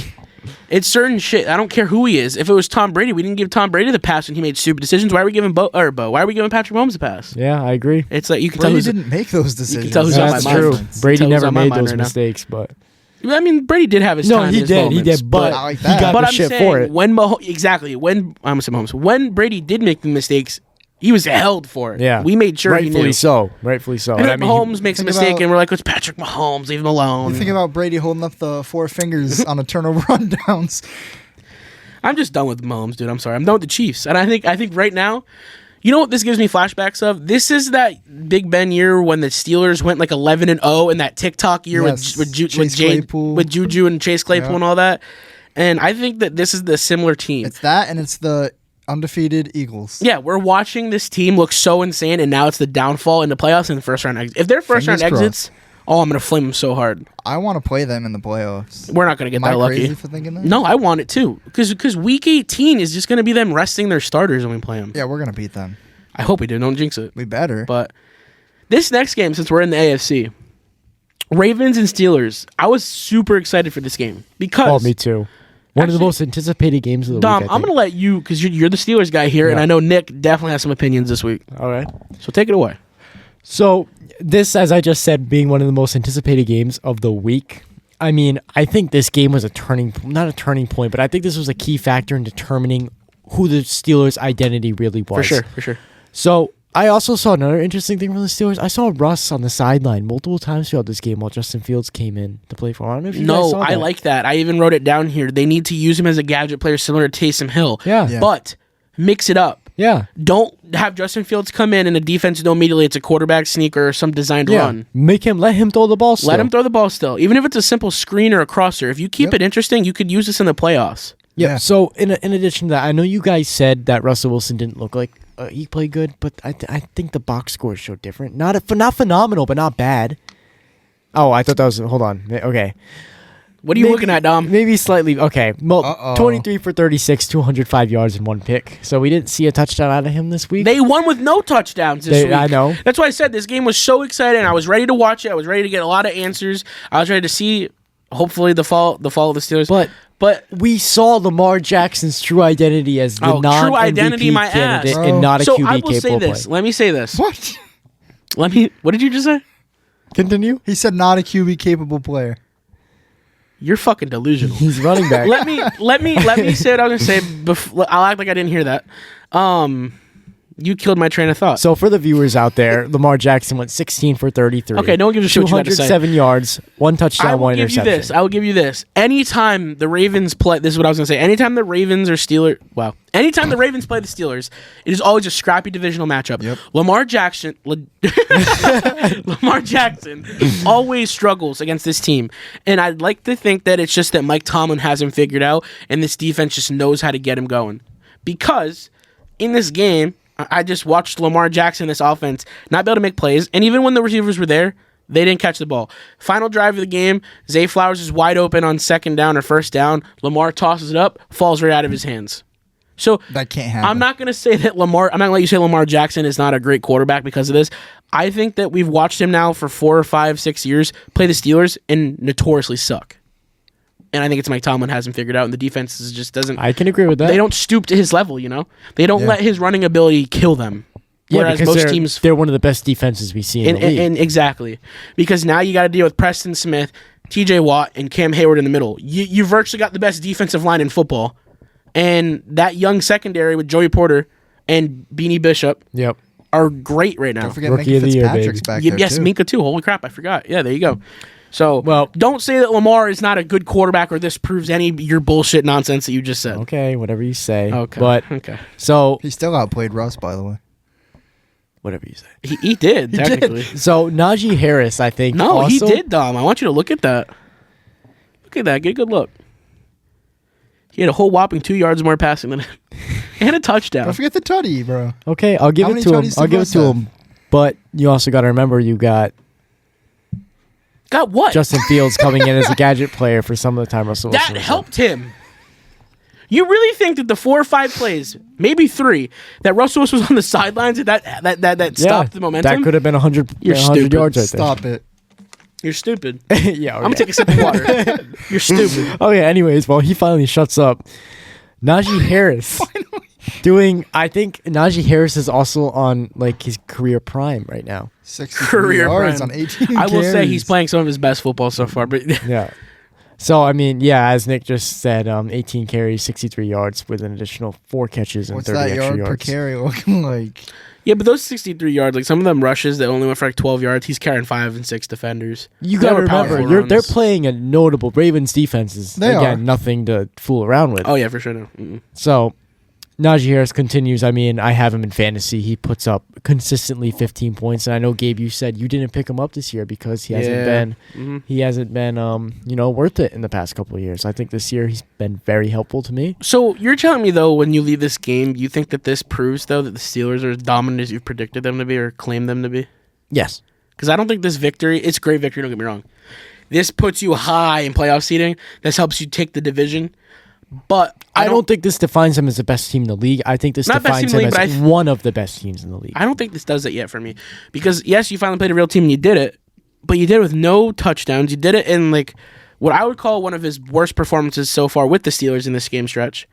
it's certain shit. I don't care who he is. If it was Tom Brady, we didn't give Tom Brady the pass when he made stupid decisions. Why are we giving Bo? Why are we giving Patrick Mahomes the pass? Yeah, I agree. It's like you can tell Brady who's. didn't make those decisions. tell who's on That's my mind. true. Difference. Brady Tell who's never on my made mind those right now. mistakes, but I mean, Brady did have his no, time. he his did, moments, but I like he that. got But the I'm shit saying for it. when when I'm saying Mahomes, when Brady did make the mistakes, he was held for it. Yeah, we made sure he rightfully knew. so. Rightfully so. And And if I mean, Mahomes makes a think mistake, about- and we're like, "It's Patrick Mahomes. Leave him alone." You think about Brady holding up the 4 fingers on a turnover rundowns. I'm just done with Mahomes, dude. I'm sorry. I'm done with the Chiefs. And I think right now, you know what this gives me flashbacks of? This is that Big Ben year when the Steelers went like 11-0, and that TikTok year Yes. with Chase Claypool. with Juju and Chase Claypool Yeah. and all that. And I think that this is the similar team. It's that, and it's the undefeated Eagles. Yeah, we're watching this team look so insane, and now it's the downfall in the playoffs and the first round exit. If their first round Fingers exits, oh, I'm gonna flame them so hard. I want to play them in the playoffs. We're not gonna get Am that I lucky. crazy for thinking that? No, I want it too, because week 18 is just gonna be them resting their starters when we play them. Yeah, we're gonna beat them. I hope we do. Don't jinx it. We better. But this next game, since we're in the AFC, Ravens and Steelers, I was super excited for this game because oh, me too. One of the Actually, most anticipated games of the Dom, week. I'm gonna let you because you're the Steelers guy here, and Yeah. I know Nick definitely has some opinions this week. All right. So take it away. So this, as I just said, being one of the most anticipated games of the week. I mean, I think this game was not a turning point, but I think this was a key factor in determining who the Steelers' identity really was. For sure. So I also saw another interesting thing from the Steelers. I saw Russ on the sideline multiple times throughout this game while Justin Fields came in to play for him. I don't know if you guys No, saw I that. like that. I even wrote it down here. They need to use him as a gadget player similar to Taysom Hill. Yeah. Yeah. But mix it up. Yeah. Don't have Justin Fields come in and the defense know immediately it's a quarterback sneaker or some designed Yeah. run. Let him throw the ball still. Let him throw the ball still. Even if it's a simple screen or a crosser. If you keep Yep. it interesting, you could use this in the playoffs. Yeah. Yeah. So in addition to that, I know you guys said that Russell Wilson didn't look like he played good, but I think the box scores show different. Not phenomenal, but not bad. Oh, I thought that was. Hold on. Okay. What are you looking at, Dom? Maybe slightly. Okay. Well, 23 for 36, 205 yards and 1 pick. So we didn't see a touchdown out of him this week. They won with no touchdowns this week. I know. That's why I said this game was so exciting. I was ready to watch it. I was ready to get a lot of answers. I was ready to see, hopefully, the fall of the Steelers. But we saw Lamar Jackson's true identity as the true identity, my candidate ass. and not a so QB I will say capable this. player. Let me say this. What? What did you just say? Continue. He said not a QB capable player. You're fucking delusional. He's running back. let me say what I was gonna say. I'll act like I didn't hear that. You killed my train of thought. So for the viewers out there, Lamar Jackson went 16 for 33. Okay, no one gives a shit what you got to say. 207 yards, 1 touchdown, 1 interception. I will give you this. Anytime the Ravens play, this is what I was going to say. Anytime the Ravens play the Steelers, it is always a scrappy divisional matchup. Yep. Lamar Jackson always struggles against this team. And I'd like to think that it's just that Mike Tomlin has him figured out and this defense just knows how to get him going. Because in this game, I just watched Lamar Jackson, this offense, not be able to make plays. And even when the receivers were there, they didn't catch the ball. Final drive of the game, Zay Flowers is wide open on second down or first down. Lamar tosses it up, falls right out of his hands. So that can't happen. I'm not going to say that I'm not going to let you say Lamar Jackson is not a great quarterback because of this. I think that we've watched him now for 4 or 5, 6 years play the Steelers and notoriously suck. And I think it's Mike Tomlin has him figured out, and the defense just doesn't. I can agree with that. They don't stoop to his level, They don't let his running ability kill them. Yeah, whereas because most teams, they're one of the best defenses we see in the league. And exactly, because now you got to deal with Preston Smith, T.J. Watt, and Cam Hayward in the middle. You virtually got the best defensive line in football, and that young secondary with Joey Porter and Beanie Bishop. Yep. Are great right now. Don't forget Rookie Minka of the year, Fitzpatrick's back there Yes, too. Minka too. Holy crap, I forgot. Yeah, there you go. So, don't say that Lamar is not a good quarterback or this proves any of your bullshit nonsense that you just said. Okay, whatever you say. Okay. But so he still outplayed Russ, by the way. Whatever you say. He did, technically. So Najee Harris, I think. No, also, he did, Dom. I want you to look at that. Look at that. Get a good look. He had a whole whopping 2 yards more passing than him. And a touchdown. Don't forget the tutty, bro. Okay, I'll give it to him. I'll give it to him. But you also got to remember you got what? Justin Fields coming in as a gadget player for some of the time Russell Wilson. That helped him. You really think that the 4 or 5 plays, maybe 3, that Russell Wilson was on the sidelines and that stopped the momentum? That could have been 100, You're 100 stupid. yards right there. Stop it. You're stupid. Yeah, okay. I'm gonna take a sip of water. You're stupid. Okay, anyways, well, he finally shuts up. Najee Harris I think Najee Harris is also on like his career prime right now. 63 Career yards prime. on 18 I will say carries. he's playing some of his best football so far, but Yeah. So, I mean, yeah, as Nick just said, 18 carries, 63 yards with an additional 4 catches and What's 30 that extra yard yards. per carry looking like? yeah, but those 63 yards, like some of them rushes that only went for like 12 yards, he's carrying 5 and 6 defenders. You They got to were remember, powerful they're runs. playing a notable Ravens defenses. They Again, are. nothing to fool around with. Oh yeah, for sure. No. Mm-mm. So, Najee Harris continues. I mean, I have him in fantasy. He puts up consistently 15 points, and I know Gabe, you said you didn't pick him up this year because he hasn't been worth it in the past couple of years. I think this year he's been very helpful to me. So you're telling me though, when you leave this game, you think that this proves though that the Steelers are as dominant as you've predicted them to be or claimed them to be? Yes. Because I don't think this victory, it's a great victory, don't get me wrong. This puts you high in playoff seeding. This helps you take the division. But I don't think this defines him as the best team in the league. I think this Not best defines team in him the league, as but one of the best teams in the league. I don't think this does it yet for me. Because, yes, you finally played a real team and you did it, but you did it with no touchdowns. You did it in, like, what I would call one of his worst performances so far with the Steelers in this game stretch.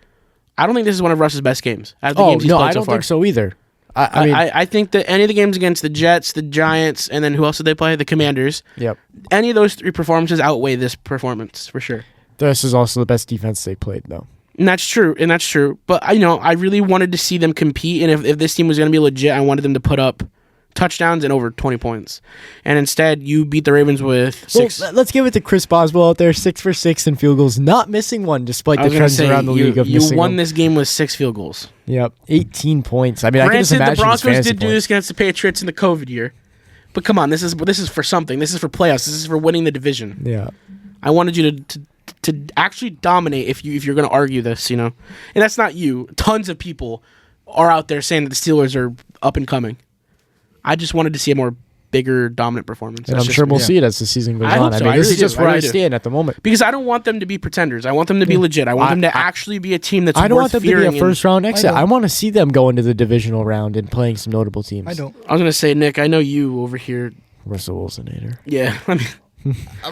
I don't think this is one of Russ's best games. Out of the games he's played I don't so far. think so either. I mean, I think that any of the games against the Jets, the Giants, and then who else did they play? The Commanders. yep. Any of those 3 performances outweigh this performance, for sure. This is also the best defense they played, though. And that's true. But I really wanted to see them compete, and if this team was going to be legit, I wanted them to put up touchdowns and over 20 points. And instead, you beat the Ravens with 6. Well, let's give it to Chris Boswell out there, 6 for 6 in field goals, not missing one despite I the was gonna trends say, around the league of you missing won them. this game with 6 field goals. Yep, 18 points. I mean, I can just Granted, imagine the Broncos his fantasy did do this points. against the Patriots in the COVID year. But come on, this is for something. This is for playoffs. This is for winning the division. Yeah. I wanted you to actually dominate if you're going to argue this, And that's not you. Tons of people are out there saying that the Steelers are up and coming. I just wanted to see a more bigger, dominant performance. And That's I'm just sure me. we'll see it as the season goes I hope on. so. I mean, I this really is just do. where I I really do. stand at the moment. Because I don't want them to be pretenders. I want them to be legit. I want them to actually be a team that's I don't worth want them to be fearing. a first round exit. don't. I want to see them go into the divisional round and playing some notable teams. I don't. I was gonna say, Nick, I know you over here. Russell Wilson hater. Yeah, I mean,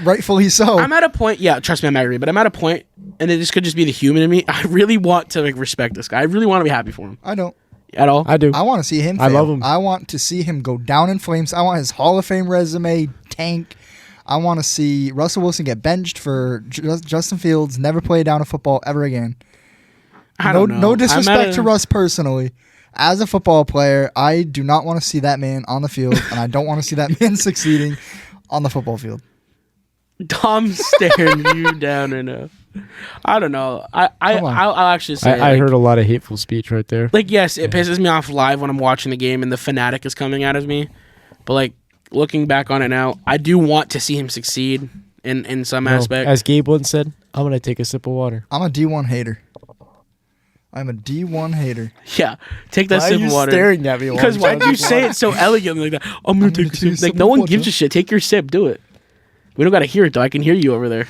Rightfully so. I'm at a point. Yeah, trust me, I'm angry, but I'm at a point, and this could just be the human in me. I really want to respect this guy. I really want to be happy for him. I don't. At all. I do. I want to see him fail. I love him. I want to see him go down in flames. I want his Hall of Fame resume tank. I want to see Russell Wilson get benched for Justin Fields, never play down a football ever again. I don't know. No disrespect to Russ personally. As a football player, I do not want to see that man on the field, and I don't want to see that man succeeding on the football field. Dom's staring you down right now. I don't know. I'll actually say I heard a lot of hateful speech right there. like yes, it pisses me off live when I'm watching the game and the fanatic is coming out of me. But like looking back on it now, I do want to see him succeed in some aspect. As Gabe once said, I'm gonna take a sip of water. I'm a D1 hater. I'm a D1 hater. Yeah, take that sip of water. Staring at me? Because why do you say it so elegantly like that? I'm gonna take a sip. Like no one gives a shit. Take your sip. Do it. We don't gotta hear it though. I can hear you over there.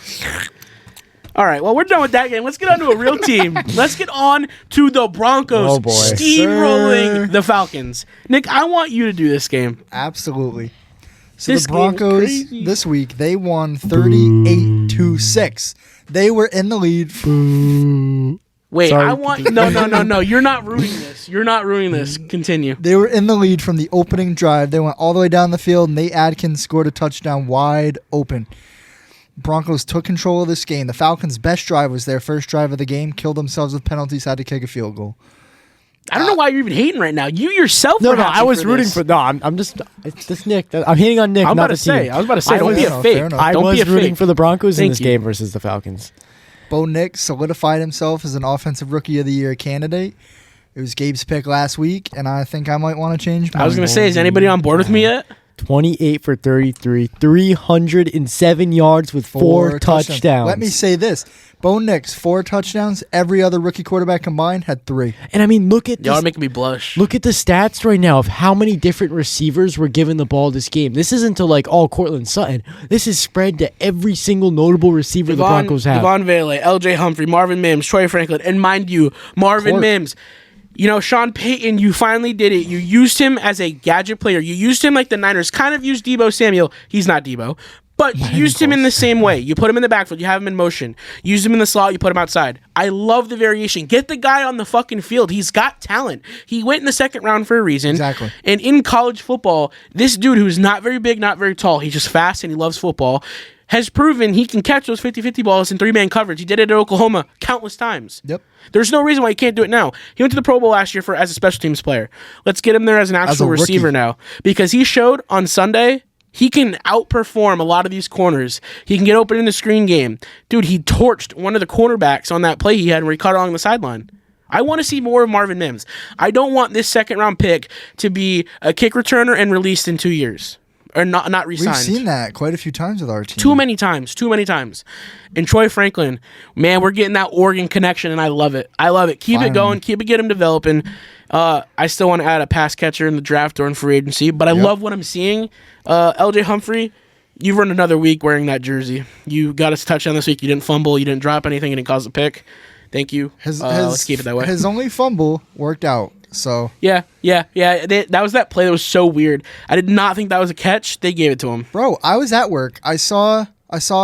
All right. Well, we're done with that game. Let's get on to a real team. Let's get on to the Broncos Oh, boy. steamrolling Sir. the Falcons. Nick, I want you to do this game. Absolutely. So This the game is Broncos crazy. this week, they won 38-6. They were in the lead. Wait, Sorry. I want no. You're not ruining this. You're not ruining this. Continue. They were in the lead from the opening drive. They went all the way down the field. Nate Adkins scored a touchdown wide open. Broncos took control of this game. The Falcons' best drive was their first drive of the game. Killed themselves with penalties. Had to kick a field goal. I don't know why you're even hating right now. You yourself. No, were no, happy I was for rooting this. for. No, I'm just. It's this Nick. I'm hating on Nick. I was not about to the say. team. I was about to say. I Don't was- be a fair fake. enough. I Don't was be a rooting fake. for the Broncos in Thank this you. game versus the Falcons. Bo Nix solidified himself as an Offensive Rookie of the Year candidate. It was Gabe's pick last week, and I think I might want to change mine. I was gonna say, is anybody on board with me yet? 28 for 33, 307 yards with four touchdowns. Let me say this. Bo Nix, 4 touchdowns. Every other rookie quarterback combined had 3. And I mean, look at Y'all are this. making me blush. Look at the stats right now of how many different receivers were given the ball this game. This isn't to like all Cortland Sutton. This is spread to every single notable receiver the Broncos have. Devon Vele, L.J. Humphrey, Marvin Mims, Troy Franklin, and mind you, Marvin Court. Mims. You know, Sean Payton, you finally did it. You used him as a gadget player. You used him like the Niners kind of used Deebo Samuel. He's not Deebo. But you used him in the same way. You put him in the backfield. You have him in motion. You use him in the slot. You put him outside. I love the variation. Get the guy on the fucking field. He's got talent. He went in the second round for a reason. Exactly. And in college football, this dude who's not very big, not very tall, he's just fast and he loves football, has proven he can catch those 50-50 balls in 3-man coverage. He did it at Oklahoma countless times. Yep. There's no reason why he can't do it now. He went to the Pro Bowl last year as a special teams player. Let's get him there as an actual rookie. receiver now. Because he showed on Sunday he can outperform a lot of these corners. He can get open in the screen game. Dude, he torched one of the cornerbacks on that play he had where he caught it along the sideline. I want to see more of Marvin Mims. I don't want this second-round pick to be a kick returner and released in 2 years. Or not re-signed. We've seen that quite a few times with our team. Too many times. And Troy Franklin, man, we're getting that Oregon connection, and I love it. Keep it going. Get him developing. I still want to add a pass catcher in the draft or in free agency, but I love what I'm seeing. L.J. Humphrey, you've run another week wearing that jersey. You got us a touchdown this week. You didn't fumble. You didn't drop anything. You didn't cause a pick. Thank you. Let's keep it that way. His only fumble worked out. So Yeah. That was that play that was so weird. I did not think that was a catch. They gave it to him. Bro, I was at work. I saw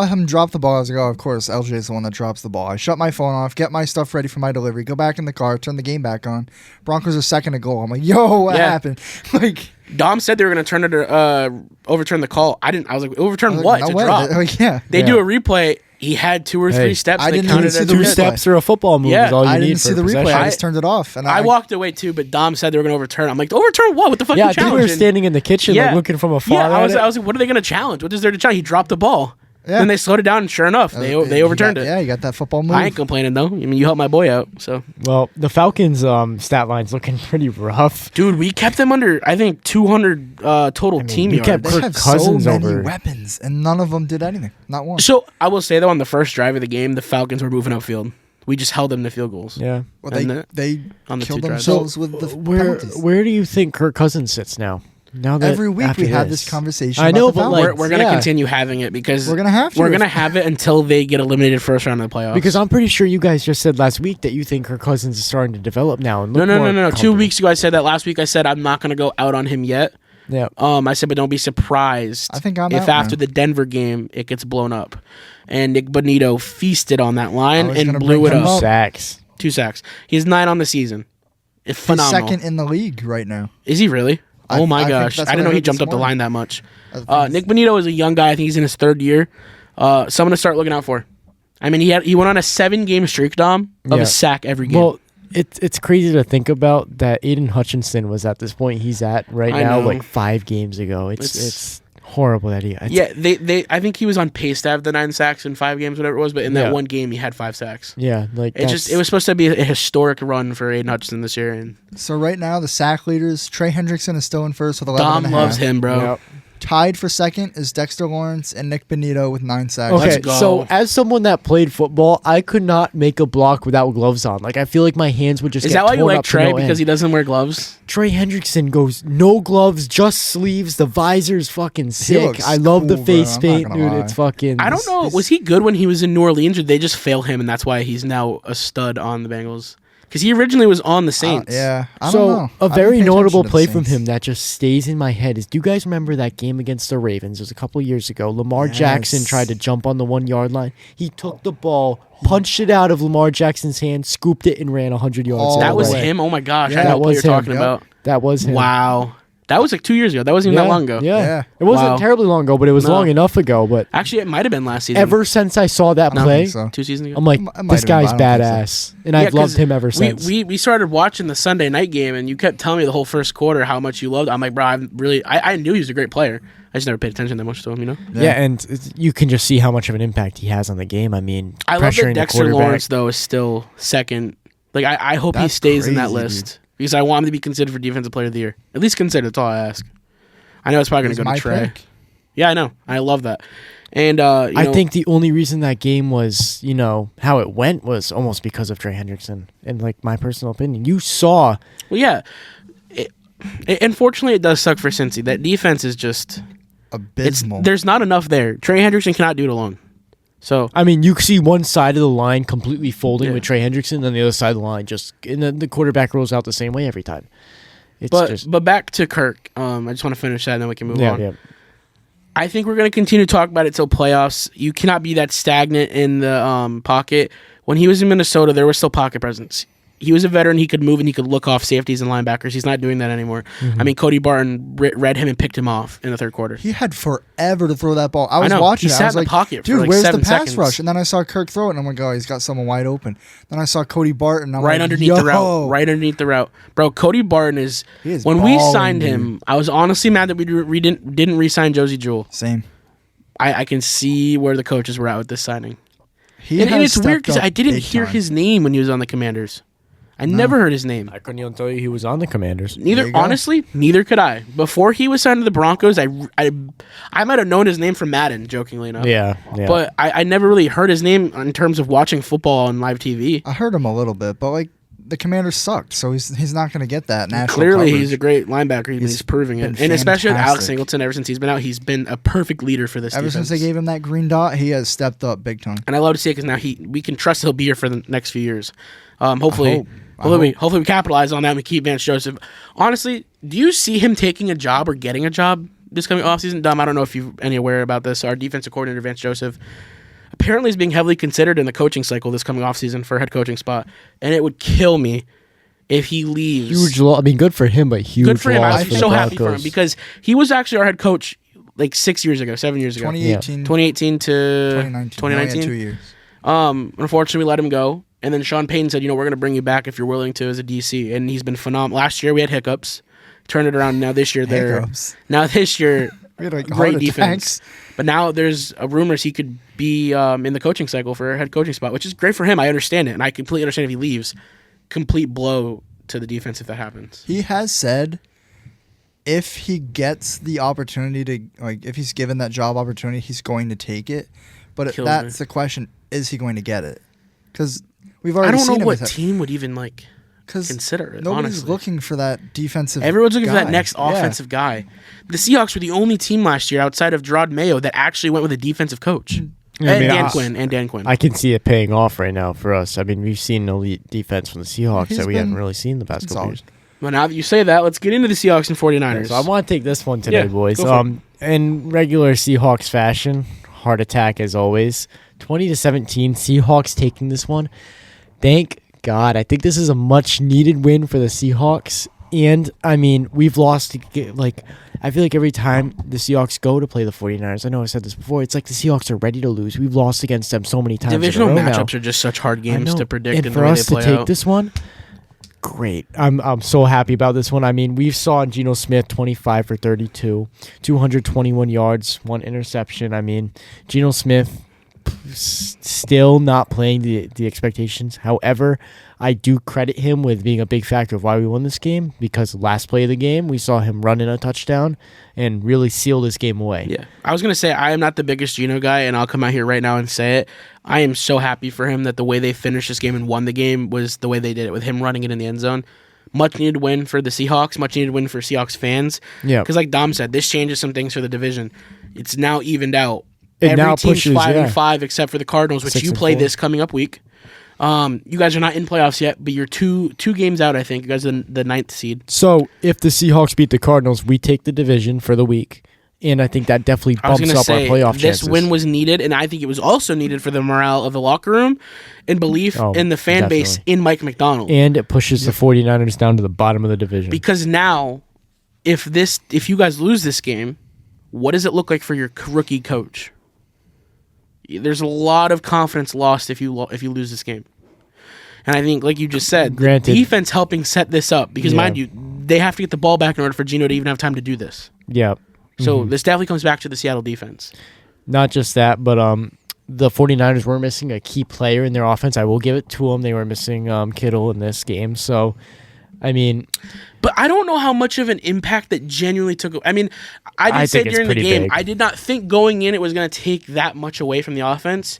him drop the ball. I was like, oh, of course, LJ is the one that drops the ball. I shut my phone off, get my stuff ready for my delivery, go back in the car, turn the game back on. Broncos are second to goal. I'm like, yo, what happened? Like, Dom said they were going to turn it overturn the call. I didn't. I was like, overturn what? no It's a way. drop. Like, yeah. They do a replay. He had 2 or 3 steps. I They didn't counted even see as the a Two replay. steps or a football move Yeah, is all you I need didn't for see the replay. possession. I just turned it off. And I walked away too, but Dom said they were going to overturn. I'm like, overturn what? What the fuck? Yeah, you I think we were challenging? standing in the kitchen like looking from afar. Yeah, I was at it. like, what are they going to challenge? What is there to challenge? He dropped the ball. Yeah. Then they slowed it down, and sure enough, they overturned it. Yeah, you got that football move. I ain't complaining though. I mean, you helped my boy out, so. Well, the Falcons' stat line's looking pretty rough. Dude, we kept them under, I think, 200 total team we yards. kept They Kirk have Cousins so many over. weapons, and none of them did anything. Not one. So I will say though, on the first drive of the game, the Falcons were moving upfield. We just held them to field goals. Yeah. Well, And they on the killed 2 drives. themselves with the Where penalties. do you think Kirk Cousins sits now? Now that Every week after we have this conversation. I know, about the but, like, Falcons. We're gonna Yeah. continue having it because We're gonna have to. We're gonna have it until they get eliminated first round of the playoffs. Because I'm pretty sure you guys just said last week that you think Kirk Cousins is starting to develop now. And no. look more 2 comfortable. weeks ago I said that. Last week I said I'm not gonna go out on him yet. Yeah. I said, but don't be surprised I think I'm if out, after man. the Denver game it gets blown up. And Nick Bonito feasted on that line I was and gonna blew bring it him up. up. Sacks. 2 sacks. He's 9 on the season. It's He's phenomenal. second in the league right now. Is he really? I- Oh my I think gosh! that's I what didn't I know he heard jumped this up the morning. line that much. I think Nick Bonito is a young guy. I think he's in his 3rd year. Someone to start looking out for. I mean, he went on a 7-game streak, Dom, of Yeah. a sack every game. Well, it's crazy to think about that Aiden Hutchinson was at this point he's at right I now, know. like 5 games ago. It's horrible that he. Yeah, I think he was on pace to have the 9 sacks in 5 games, whatever it was. But in that Yeah. one game, he had 5 sacks. Yeah, like It was supposed to be a historic run for Aiden Hutchinson this year, and So right now the sack leaders, Trey Hendrickson is still in first with 11 Dom and a half. loves him, bro. Yep. Tied for second is Dexter Lawrence and Nick Bonito with 9 sacks. Okay, Let's go. so as someone that played football, I could not make a block without gloves on. Like I feel like my hands would just. Is get that why you torn like up to Trey no because end. he doesn't wear gloves? Trey Hendrickson goes no gloves, just sleeves. The visor's fucking sick. looks I love the cool, bro. face I'm not paint, gonna dude. lie. It's fucking. I don't know. Was he good when he was in New Orleans, or did they just fail him, and that's why he's now a stud on the Bengals? Because he originally was on the Saints. Yeah, I So don't know. a I didn't very pay notable attention to the play from Saints. him that just stays in my head is: do you guys remember that game against the Ravens? It was a couple of years ago. Lamar Jackson Yes. tried to jump on the 1-yard line. He took the ball, punched it out of Lamar Jackson's hand, scooped it, and ran 100 yards. Oh, the That other was way. him. Oh my gosh, Yeah, I know that what was you're him. talking Yep. about. That was him. Wow, that was like 2 years ago. That wasn't even that long ago. Yeah. Yeah. It wasn't Wow. terribly long ago, but it was No. long enough ago. But Actually, it might have been last season. ever since I saw that I don't play, think so. 2 seasons ago. I'm like, It might this have been, guy's but I don't think badass, and I've 'cause loved him ever since. We started watching the Sunday night game, and you kept telling me the whole first quarter how much you loved. I'm like, bro, I knew he was a great player. I just never paid attention that much to him, you know. yeah, and you can just see how much of an impact he has on the game. I mean, I love pressuring that the Dexter quarterback. Lawrence though is still second. Like I hope he That's stays in that crazy, list because I want him to be considered for Defensive Player of the Year. At least considered. That's all I ask. I know it's probably He's going to go my to Trey. pick. Yeah, I know. I love that. And I think the only reason that game was, how it went was almost because of Trey Hendrickson. And like my personal opinion, you saw. well, yeah. Unfortunately, it does suck for Cincy. That defense is just Abysmal. there's not enough there. Trey Hendrickson cannot do it alone. So I mean, you see one side of the line completely folding Yeah. with Trey Hendrickson, and the other side of the line just, and then the quarterback rolls out the same way every time. It's just but back to Kirk. I just want to finish that, and then we can move on. yeah. I think we're going to continue to talk about it till playoffs. You cannot be that stagnant in the pocket. When he was in Minnesota, there was still pocket presence. He was a veteran. He could move and he could look off safeties and linebackers. He's not doing that anymore. Mm-hmm. I mean, Cody Barton read him and picked him off in the third quarter. He had forever to throw that ball. I was know. watching He it. sat I was in the like, pocket for dude, like where's 7 the pass seconds. rush? And then I saw Kirk throw it, and I'm like, oh, he's got someone wide open. Then I saw Cody Barton. And I'm Right like, underneath the route. yo. Right underneath the route. Bro, Cody Barton is... He is when we balling, signed dude. him, I was honestly mad that we didn't re-sign Josie Jewell. Same. I can see where the coaches were at with this signing. He And has it's weird stepped because up I didn't big hear time. his name when he was on the Commanders. I never heard his name. I couldn't even tell you he was on the Commanders. There you go. Honestly, neither could I. Before he was signed to the Broncos, I might have known his name from Madden, jokingly enough. Yeah. But I never really heard his name in terms of watching football on live TV. I heard him a little bit, but like the Commanders sucked, so he's not going to get that national Clearly, coverage. he's a great linebacker. He's proving it. been And especially with Alex fantastic. Singleton, ever since he's been out, he's been a perfect leader for this Ever defense. since they gave him that green dot, he has stepped up big time. And I love to see it because now we can trust he'll be here for the next few years. Hopefully, I hope. hopefully we capitalize on that and we keep Vance Joseph. Honestly, do you see him taking a job or getting a job this coming offseason? Dom, I don't know if you're any aware about this. Our defensive coordinator, Vance Joseph, apparently is being heavily considered in the coaching cycle this coming offseason for a head coaching spot. And it would kill me if he leaves. Huge loss. I mean, good for him, but huge Good for him. I loss was for the so happy for him Broncos. because he was actually our head coach like 7 years ago. 2018, 2018 to 2019. 2019. 2 years. Unfortunately, we let him go. And then Sean Payton said, we're going to bring you back if you're willing to as a DC. And he's been phenomenal. Last year, we had hiccups. Turned it around. Now this year, Hiccups. Now this year, We had like great heart defense. attacks. But now there's rumors he could be in the coaching cycle for a head coaching spot, which is great for him. I understand it. And I completely understand if he leaves. Complete blow to the defense if that happens. He has said if he gets the opportunity to, like, if he's given that job opportunity, he's going to take it. But Kills that's me. the question: is he going to get it? Because we've already I don't seen know him what with it. team would even like. consider it. Nobody's honestly. looking for that defensive. Everyone's looking for that guy. next offensive guy. The Seahawks were the only team last year outside of Gerard Mayo that actually went with a defensive coach. Dan Quinn. I can see it paying off right now for us. I mean, we've seen elite defense from the Seahawks that we haven't really seen the past couple years. Well, now that you say that, let's get into the Seahawks and 49ers. So I want to take this one today, boys. go for it. In regular Seahawks fashion, heart attack as always. 20-17, Seahawks taking this one. Thank God. I think this is a much needed win for the Seahawks. And I mean, we've lost. I feel like every time the Seahawks go to play the 49ers, I know I said this before, it's like the Seahawks are ready to lose. We've lost against them so many times. Divisional in a row matchups now. are just such hard games to predict. And for us to take this one, great. I'm so happy about this one. I mean, we saw Geno Smith 25 for 32, 221 yards, 1 interception. I mean, Geno Smith still not playing the expectations. However, I do credit him with being a big factor of why we won this game, because last play of the game, we saw him run in a touchdown and really seal this game away. Yeah. I was going to say, I am not the biggest Geno guy, and I'll come out here right now and say it. I am so happy for him that the way they finished this game and won the game was the way they did it, with him running it in the end zone. Much needed win for the Seahawks, much needed win for Seahawks fans. Yeah. Because like Dom said, this changes some things for the division. It's now evened out. It Every now team's pushes, 5-5 except for the Cardinals, which 6 you and play 4. this coming up week. You guys are not in playoffs yet, but you're two games out, I think. You guys are the 9th seed. So if the Seahawks beat the Cardinals, we take the division for the week. And I think that definitely bumps up our playoff chances. This win was needed, and I think it was also needed for the morale of the locker room and belief in the fan base in Mike McDonald. And it pushes the 49ers down to the bottom of the division. Because now, if you guys lose this game, what does it look like for your rookie coach? There's a lot of confidence lost if you lose this game. And I think, like you just said, defense helping set this up. Because, mind you, they have to get the ball back in order for Geno to even have time to do this. Yeah. So this definitely comes back to the Seattle defense. Not just that, but the 49ers were missing a key player in their offense. I will give it to them. They were missing Kittle in this game. So, I mean... But I don't know how much of an impact that genuinely took... I mean, I did say during the game, big. I did not think going in it was going to take that much away from the offense.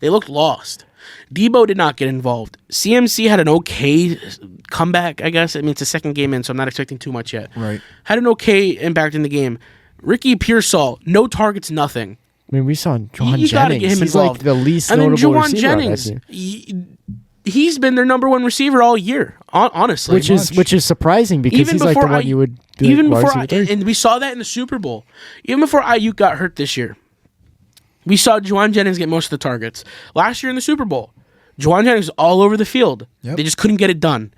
They looked lost. Debo did not get involved. CMC had an okay comeback, I guess. I mean, it's a second game in, so I'm not expecting too much yet. Right. Had an okay impact in the game. Ricky Pearsall, no targets, nothing. I mean, we saw Juwan You got to get him He's involved. like the least and notable then Juwan receiver Jennings, on that team. he's been their number one receiver all year, honestly. Which is surprising because even he's like the one you would be even like, before and we saw that in the Super Bowl. Even before Ayuk got hurt this year, we saw Juwan Jennings get most of the targets. Last year in the Super Bowl, Juwan Jennings was all over the field. Yep. They just couldn't get it done.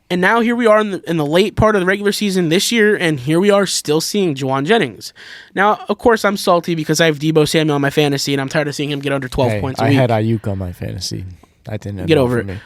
And now here we are in the late part of the regular season this year, and here we are still seeing Juwan Jennings. Now, of course, I'm salty because I have Debo Samuel on my fantasy, and I'm tired of seeing him get under 12 points a week. I had Ayuk on my fantasy. I didn't get over it.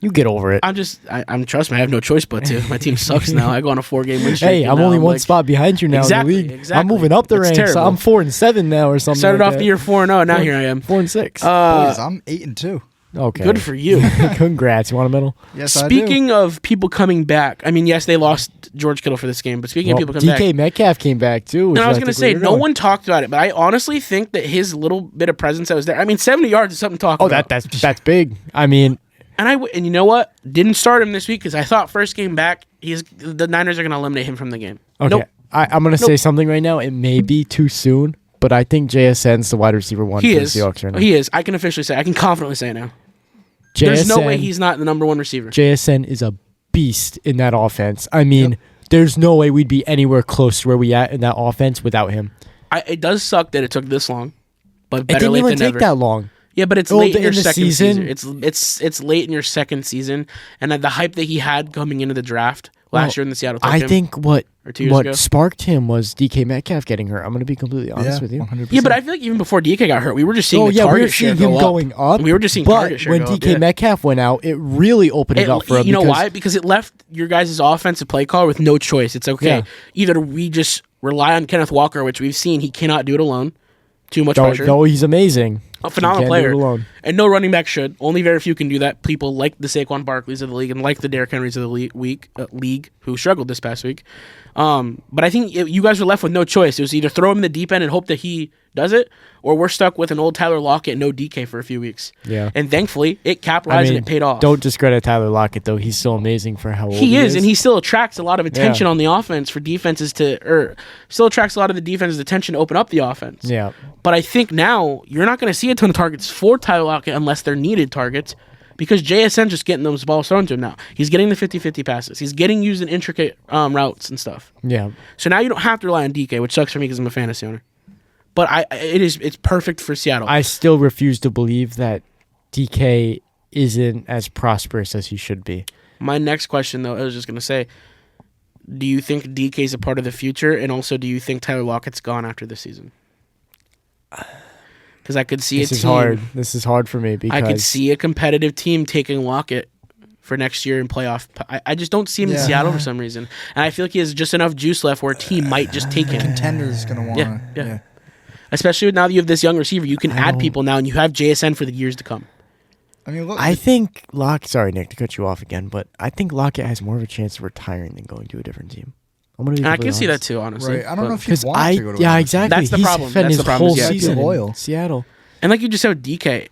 You get over it. I'm trust me, I have no choice but to. My team sucks now. I go on a 4-game win streak. Hey, I'm only one spot behind you now exactly, in the league. Exactly. I'm moving up the ranks. Terrible. I'm 4-7 now or something. Started like off that. the year 4-0. Now here I am 4-6. Boys, I'm 8-2. Okay. Good for you. Congrats. You want a medal? Yes, Speaking of people coming back, I mean, yes, they lost George Kittle for this game, but speaking of people coming back, DK Metcalf came back too. And I was going to say, no one talked about it, but I honestly think that his little bit of presence that was there. I mean, 70 yards is something to talk about. That's big. I mean, and you know what? Didn't start him this week because I thought first game back, the Niners are going to eliminate him from the game. Okay. Nope. I'm going to say something right now. It may be too soon, but I think JSN's the wide receiver one for the Seahawks right now. He is. I can confidently say it now. JSN, there's no way he's not the number one receiver. JSN is a beast in that offense. I mean, there's no way we'd be anywhere close to where we at in that offense without him. It does suck that it took this long, but better it didn't late even than take never. that long. Yeah, but it's late in your the second season. It's late in your second season, and the hype that he had coming into the draft last year in the Seattle. I think what 2 years ago. sparked him was DK Metcalf getting hurt. I'm going to be completely honest with you. 100%. Yeah, but I feel like even before DK got hurt, we were just seeing the we target were seeing share him go going up. We were just seeing target share when go DK up. Metcalf went out, it really opened it up for him. You know why? Because it left your guys' offensive play caller with no choice. It's okay. Yeah. Either we just rely on Kenneth Walker, which we've seen he cannot do it alone. Too much pressure. Though he's amazing. A phenomenal Can't do player. it alone. And no running back should. Only very few can do that. People like the Saquon Barkleys of the league and like the Derrick Henrys of the league who struggled this past week. But I think you guys were left with no choice. It was either throw him in the deep end and hope that he does it, or we're stuck with an old Tyler Lockett and no DK for a few weeks. Yeah. And thankfully, it capitalized and it paid off. Don't discredit Tyler Lockett, though. He's still amazing for how old He is, and he still attracts a lot of attention on the offense for defenses still attracts a lot of the defense's attention to open up the offense. Yeah. But I think now you're not going to see a ton of targets for Tyler Lockett unless they're needed targets, because JSN's just getting those balls thrown to him now. He's getting the 50-50 passes. He's getting used in intricate routes and stuff. Yeah. So now you don't have to rely on DK, which sucks for me because I'm a fantasy owner. But it's perfect for Seattle. I still refuse to believe that DK isn't as prosperous as he should be. My next question, though, I was just going to say, do you think DK is a part of the future? And also, do you think Tyler Lockett's gone after this season? Because I could see This a is team. hard. This is hard for me because I could see a competitive team taking Lockett for next year in playoff. I just don't see him in Seattle for some reason. And I feel like he has just enough juice left where a team might just take him. Contender's going to want to. Yeah. Especially now that you have this young receiver, you can add people now, and you have JSN for the years to come. I mean, look, I think sorry, Nick, to cut you off again, but I think Lockett has more of a chance of retiring than going to a different team. I'm gonna be And I can completely see that honest. too, honestly. right. I don't know if Because he wants to go to yeah, another exactly. That's the He's problem. spent That's his the problem. whole Yeah. season Loyal. in Seattle. And like you just said with DK,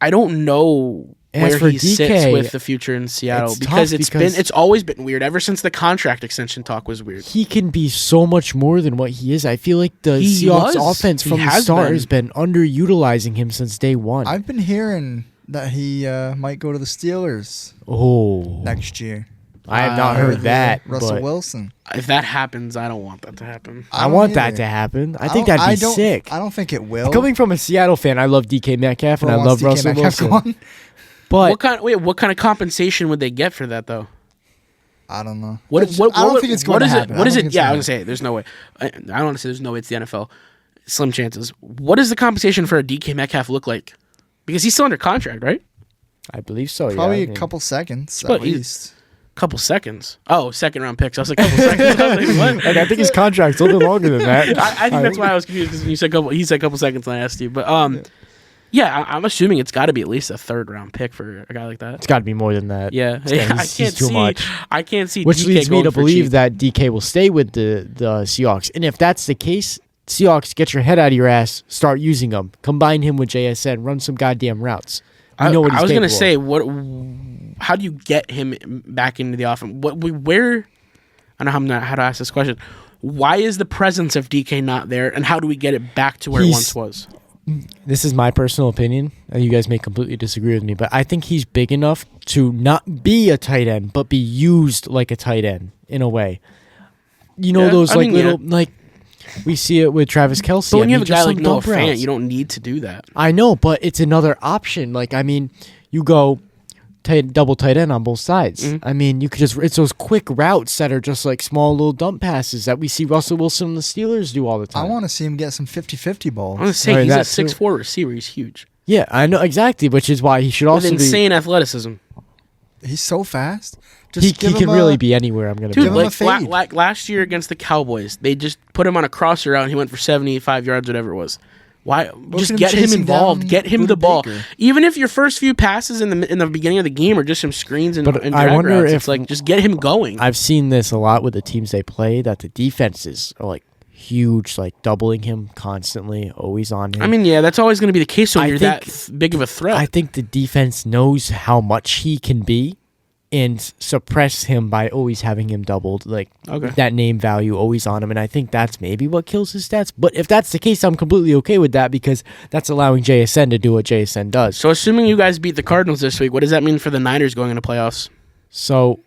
I don't know As where for he sits DK, with the future in Seattle it's because tough it's always been weird ever since the contract extension talk was weird. He can be so much more than what he is. I feel like the He Seahawks was. offense He from the has start been. has been underutilizing him since day one. I've been hearing that he might go to the Steelers next year. I have not heard that. Russell but Wilson. If that happens, I don't want that to happen. I don't want that either. to happen. I think that'd be sick. I don't think it will. Coming from a Seattle fan, I love DK Metcalf and I Wants love DK Russell Metcalf Wilson. gone? But What kind of compensation would they get for that though? I don't know. What I don't think it's going to happen. What is it? Yeah, I going was gonna say there's no way. I don't want to say there's no way. It's the NFL. Slim chances. What does the compensation for a DK Metcalf look like? Because he's still under contract, right? I believe so. Probably yeah. a couple seconds But at least. Couple seconds. Oh, second round picks. I was like, couple seconds. I was like, what? Like, I think his contract's a little bit longer than that. I think that's why I was confused because you said couple. He said couple seconds, and I asked you. But yeah, I'm assuming it's got to be at least a third round pick for a guy like that. It's got to be more than that. Yeah, He's too much. I can't see. Which DK leads me going to for believe cheap. that DK will stay with the Seahawks. And if that's the case, Seahawks, get your head out of your ass. Start using him. Combine him with JSN. Run some goddamn routes. You know what he's I was capable gonna say, of. how do you get him back into the offense? Where? I don't know how to ask this question. Why is the presence of DK not there, and how do we get it back to where it once was? This is my personal opinion, and you guys may completely disagree with me, but I think he's big enough to not be a tight end, but be used like a tight end in a way. You know, those little we see it with Travis Kelce. But when you have a guy like Noah Fant, Fant, you don't need to do that. I know, but it's another option. Like, I mean, you go double tight end on both sides. Mm-hmm. I mean, you could it's those quick routes that are just like small little dump passes that we see Russell Wilson and the Steelers do all the time. I want to see him get some 50-50 balls. I want to say Right, he's a that too. 6'4" receiver. He's huge Yeah, I know exactly, which is why he should with also be. insane athleticism. He's so fast. He give can him really be anywhere. I'm gonna Dude, be Give him a honest. fade. like last year against the Cowboys, they just put him on a crosser route and he went for 75 yards, whatever it was. Why? Just at him get him chasing involved. down Get him Buda the ball. Baker. Even if your first few passes in the beginning of the game are just some screens and, But and I drag wonder routes, if- it's like just get him going. I've seen this a lot with the teams they play. That the defenses are like huge, like doubling him constantly, always on him. I mean, yeah, that's always going to be the case when I you're think- that big of a threat. I think the defense knows how much he can be and suppress him by always having him doubled, like that name value always on him. And I think that's maybe what kills his stats. But if that's the case, I'm completely okay with that because that's allowing JSN to do what JSN does. So assuming you guys beat the Cardinals this week, what does that mean for the Niners going into playoffs? So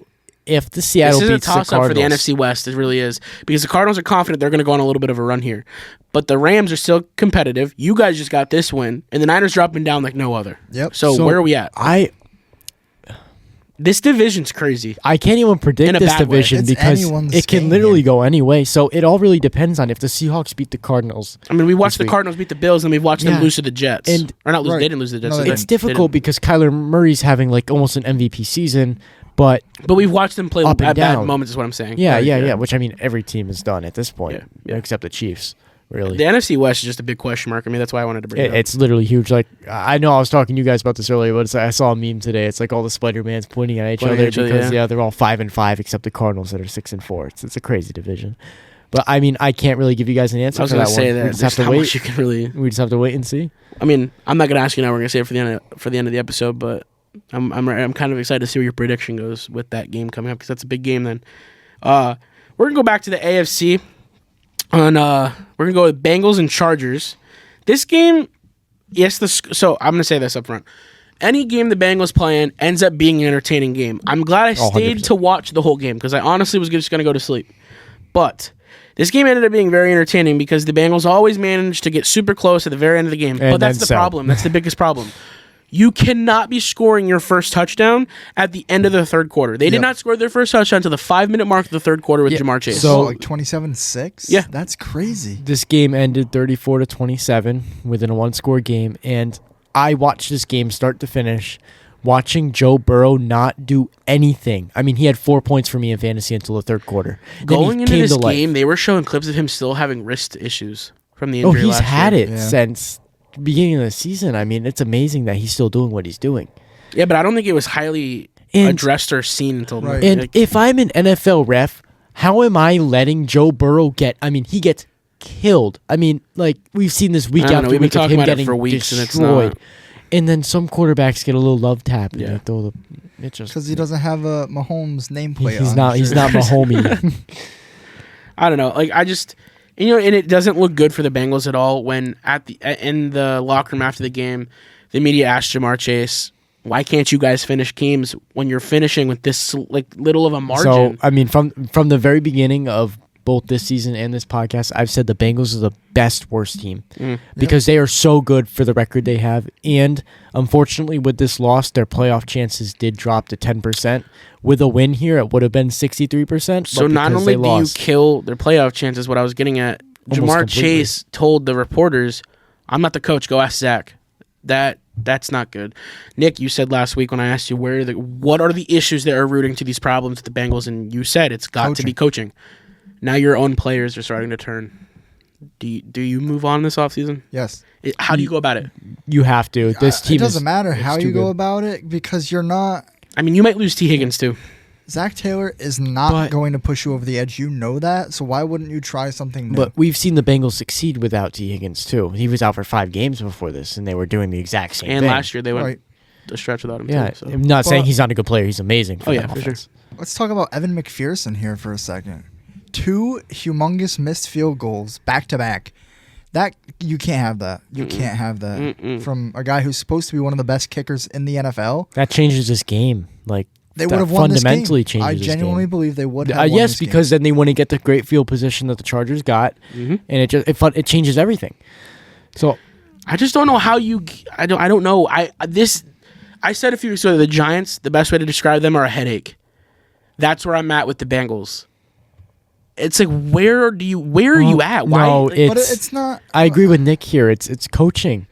if the Seattle This is a beats the toss-up for the Cardinals, NFC West. It really is. Because the Cardinals are confident they're going to go on a little bit of a run here. But the Rams are still competitive. You guys just got this win. And the Niners dropping down like no other. Yep. So where are we at? This division's crazy. I can't even In predict a this bad way. division It's because anyone's it can game literally here. go any way. So it all really depends on if the Seahawks beat the Cardinals. I mean, we watched this the week. Cardinals beat the Bills, and we've watched them Yeah. lose to the Jets. And- or not lose. Right. They didn't lose to the Jets. No, they It's didn't. difficult because Kyler Murray's having like almost an MVP season, but But we've watched them play Up and at bad down. moments, is what I'm saying. yeah, which I mean every team has done at this point, Yeah. except the Chiefs. really. The NFC West is just a big question mark. I mean, that's why I wanted to bring it up. It's literally huge. Like, I know I was talking to you guys about this earlier, but I saw a meme today. It's like all the Spider-Mans pointing at each other because they're all 5-5 except the Cardinals that are 6-4. It's a crazy division. But I mean, I can't really give you guys an answer. I was going to say one. that. We just have to wait. You can really. We just have to wait and see. I mean, I'm not going to ask you now. We're going to say it for the end of the episode, but I'm kind of excited to see where your prediction goes with that game coming up because that's a big game. Then we're going to go back to the AFC. We're going to go with Bengals and Chargers. This game, so I'm going to say this up front. Any game the Bengals play in ends up being an entertaining game. I'm glad I stayed 100%. to watch the whole game because I honestly was just going to go to sleep. But this game ended up being very entertaining because the Bengals always managed to get super close at the very end of the game. But that's the problem. That's the biggest problem. You cannot be scoring your first touchdown at the end of the third quarter. They did not score their first touchdown until the 5-minute mark of the third quarter with Jamar Chase. So like 27-6? Yeah. That's crazy. This game ended 34-27 within a one-score game, and I watched this game start to finish, watching Joe Burrow not do anything. I mean, he had 4 points for me in fantasy until the third quarter. Going into this game, they were showing clips of him still having wrist issues from the injury last year. Oh, he's had it since the beginning of the season. I mean, it's amazing that he's still doing what he's doing. Yeah, but I don't think it was highly addressed or seen until... Right. And if I'm an NFL ref, how am I letting Joe Burrow he gets killed. I mean, like, we've seen this week after week of him getting for weeks destroyed. And then some quarterbacks get a little love tap. And they throw because he doesn't have a Mahomes nameplate. He's not Mahomey. I don't know. Like, I just... and it doesn't look good for the Bengals at all when in the locker room after the game, the media asked Jamar Chase, why can't you guys finish games when you're finishing with this little of a margin? So, I mean, from the very beginning of both this season and this podcast, I've said the Bengals are the best worst team because they are so good for the record they have. And unfortunately, with this loss, their playoff chances did drop to 10%. With a win here, it would have been 63%. So not only do you kill their playoff chances, what I was getting at, Jamar Chase told the reporters, I'm not the coach, go ask Zach. That's not good. Nick, you said last week when I asked you what are the issues that are rooting to these problems with the Bengals, and you said it's got to be coaching. Now your own players are starting to turn. Do you move on this offseason? Yes. How do you go about it? You have to. This team it doesn't matter how you go about it because you're not... I mean, you might lose T. Higgins too. Zach Taylor is not going to push you over the edge. You know that, so why wouldn't you try something new? But we've seen the Bengals succeed without T. Higgins too. He was out for 5 games before this, and they were doing the exact same thing. And last year they went a stretch without him too. So. I'm not saying he's not a good player. He's amazing. For sure. Let's talk about Evan McPherson here for a second. 2 humongous missed field goals back-to-back. That you can't have that. You can't have that from a guy who's supposed to be one of the best kickers in the NFL. That changes this game. Like, they would have won this game. Changes I genuinely believe they would have won yes, this game. because then they wouldn't get the great field position that the Chargers got, and it changes everything. So I just don't know how you. I don't know. I said a few weeks ago, the Giants, the best way to describe them are a headache. That's where I'm at with the Bengals. It's like, where are you at? Why? No, but it's not. I agree with Nick here. It's coaching.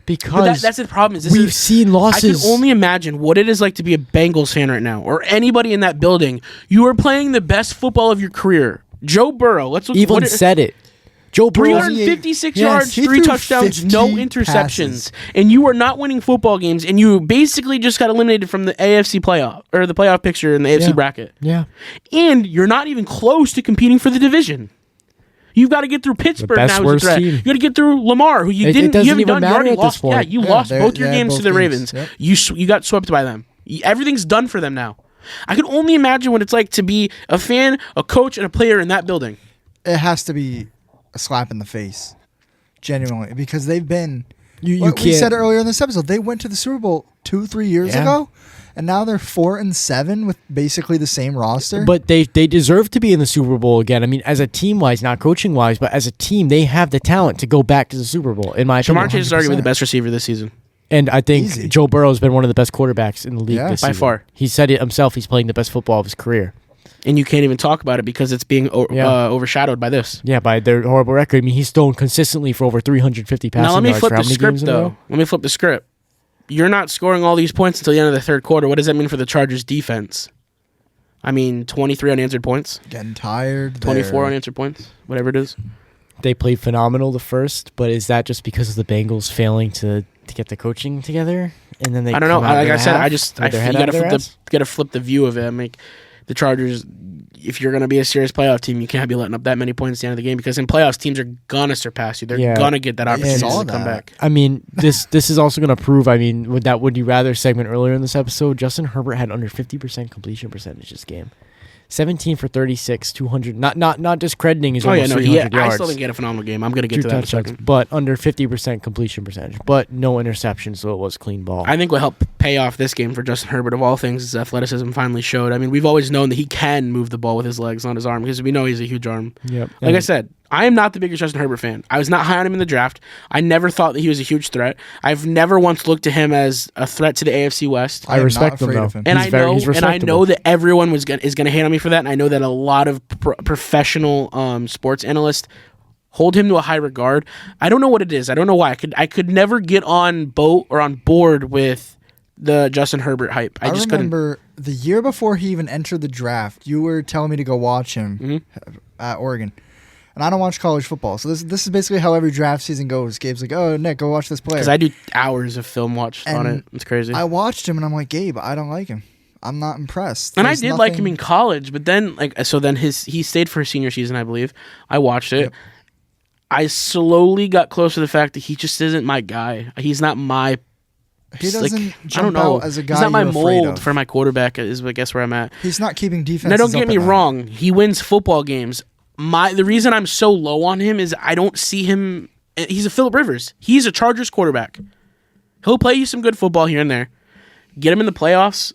Because that's the problem. We've seen losses. I can only imagine what it is like to be a Bengals fan right now, or anybody in that building. You are playing the best football of your career. Joe Burrow. Said it. Joe Burrow, 356 yards, 3 touchdowns, no interceptions, and you are not winning football games. And you basically just got eliminated from the AFC playoff or the playoff picture in the AFC bracket. Yeah, and you're not even close to competing for the division. You've got to get through Pittsburgh now as a threat. You got to get through Lamar, who you haven't done. You already lost. Yeah, you lost both your games to the Ravens. Yep. You got swept by them. Everything's done for them now. I can only imagine what it's like to be a fan, a coach, and a player in that building. It has to be a slap in the face, genuinely, because they've been. We said earlier in this episode, they went to the Super Bowl 2-3 years ago. And now they're 4-7 with basically the same roster. But they deserve to be in the Super Bowl again. I mean, as a team-wise, not coaching-wise, but as a team, they have the talent to go back to the Super Bowl, in my opinion. Jamar Chase is arguably the best receiver this season. And I think Joe Burrow has been one of the best quarterbacks in the league this season. By far. He said it himself. He's playing the best football of his career. And you can't even talk about it because it's being overshadowed by this. Yeah, by their horrible record. I mean, he's thrown consistently for over 350 passing yards. Now, let me flip the script, though. Let me flip the script. You're not scoring all these points until the end of the third quarter. What does that mean for the Chargers' defense? I mean, 23 unanswered points. Getting tired. 24 unanswered points. Whatever it is. they played phenomenal the first, but is that just because of the Bengals failing to get the coaching together? And then they I don't know. Like I said, you gotta flip the view of it. I mean, the Chargers, if you're gonna be a serious playoff team, you can't be letting up that many points at the end of the game, because in playoffs, teams are gonna surpass you. They're gonna get that opportunity to come back. I mean, this is also gonna prove. I mean, with that would you rather segment earlier in this episode, Justin Herbert had under 50% completion percentage this game. 17 for 36, 200. Not discrediting his almost 300 yards. I still think he had a phenomenal game. I'm going to get to that in a second. But under 50% completion percentage. But no interception, so it was clean ball. I think what helped pay off this game for Justin Herbert, of all things, his athleticism finally showed. I mean, we've always known that he can move the ball with his legs, not his arm, because we know he's a huge arm. Yep. Like I said, I am not the biggest Justin Herbert fan. I was not high on him in the draft. I never thought that he was a huge threat. I've never once looked to him as a threat to the AFC West. I respect him, though. And I know that everyone is going to hate on me for that, and I know that a lot of professional sports analysts hold him to a high regard. I don't know what it is. I don't know why. I could never get on board with the Justin Herbert hype. I just remember the year before he even entered the draft, you were telling me to go watch him at Oregon. And I don't watch college football. So this is basically how every draft season goes. Gabe's like, oh, Nick, go watch this player. Because I do hours of film watch on it. It's crazy. I watched him, and I'm like, Gabe, I don't like him. I'm not impressed. And I did like him in college, but then he stayed for his senior season, I believe. I watched it. Yep. I slowly got close to the fact that he just isn't my guy. He's not my... He doesn't jump out as a guy. He's not my mold of. For my quarterback, is I guess where I'm at. He's not keeping defense. Now, don't get me wrong. He wins football games. The reason I'm so low on him is I don't see him. He's a Phillip Rivers. He's a Chargers quarterback. He'll play you some good football here and there. Get him in the playoffs.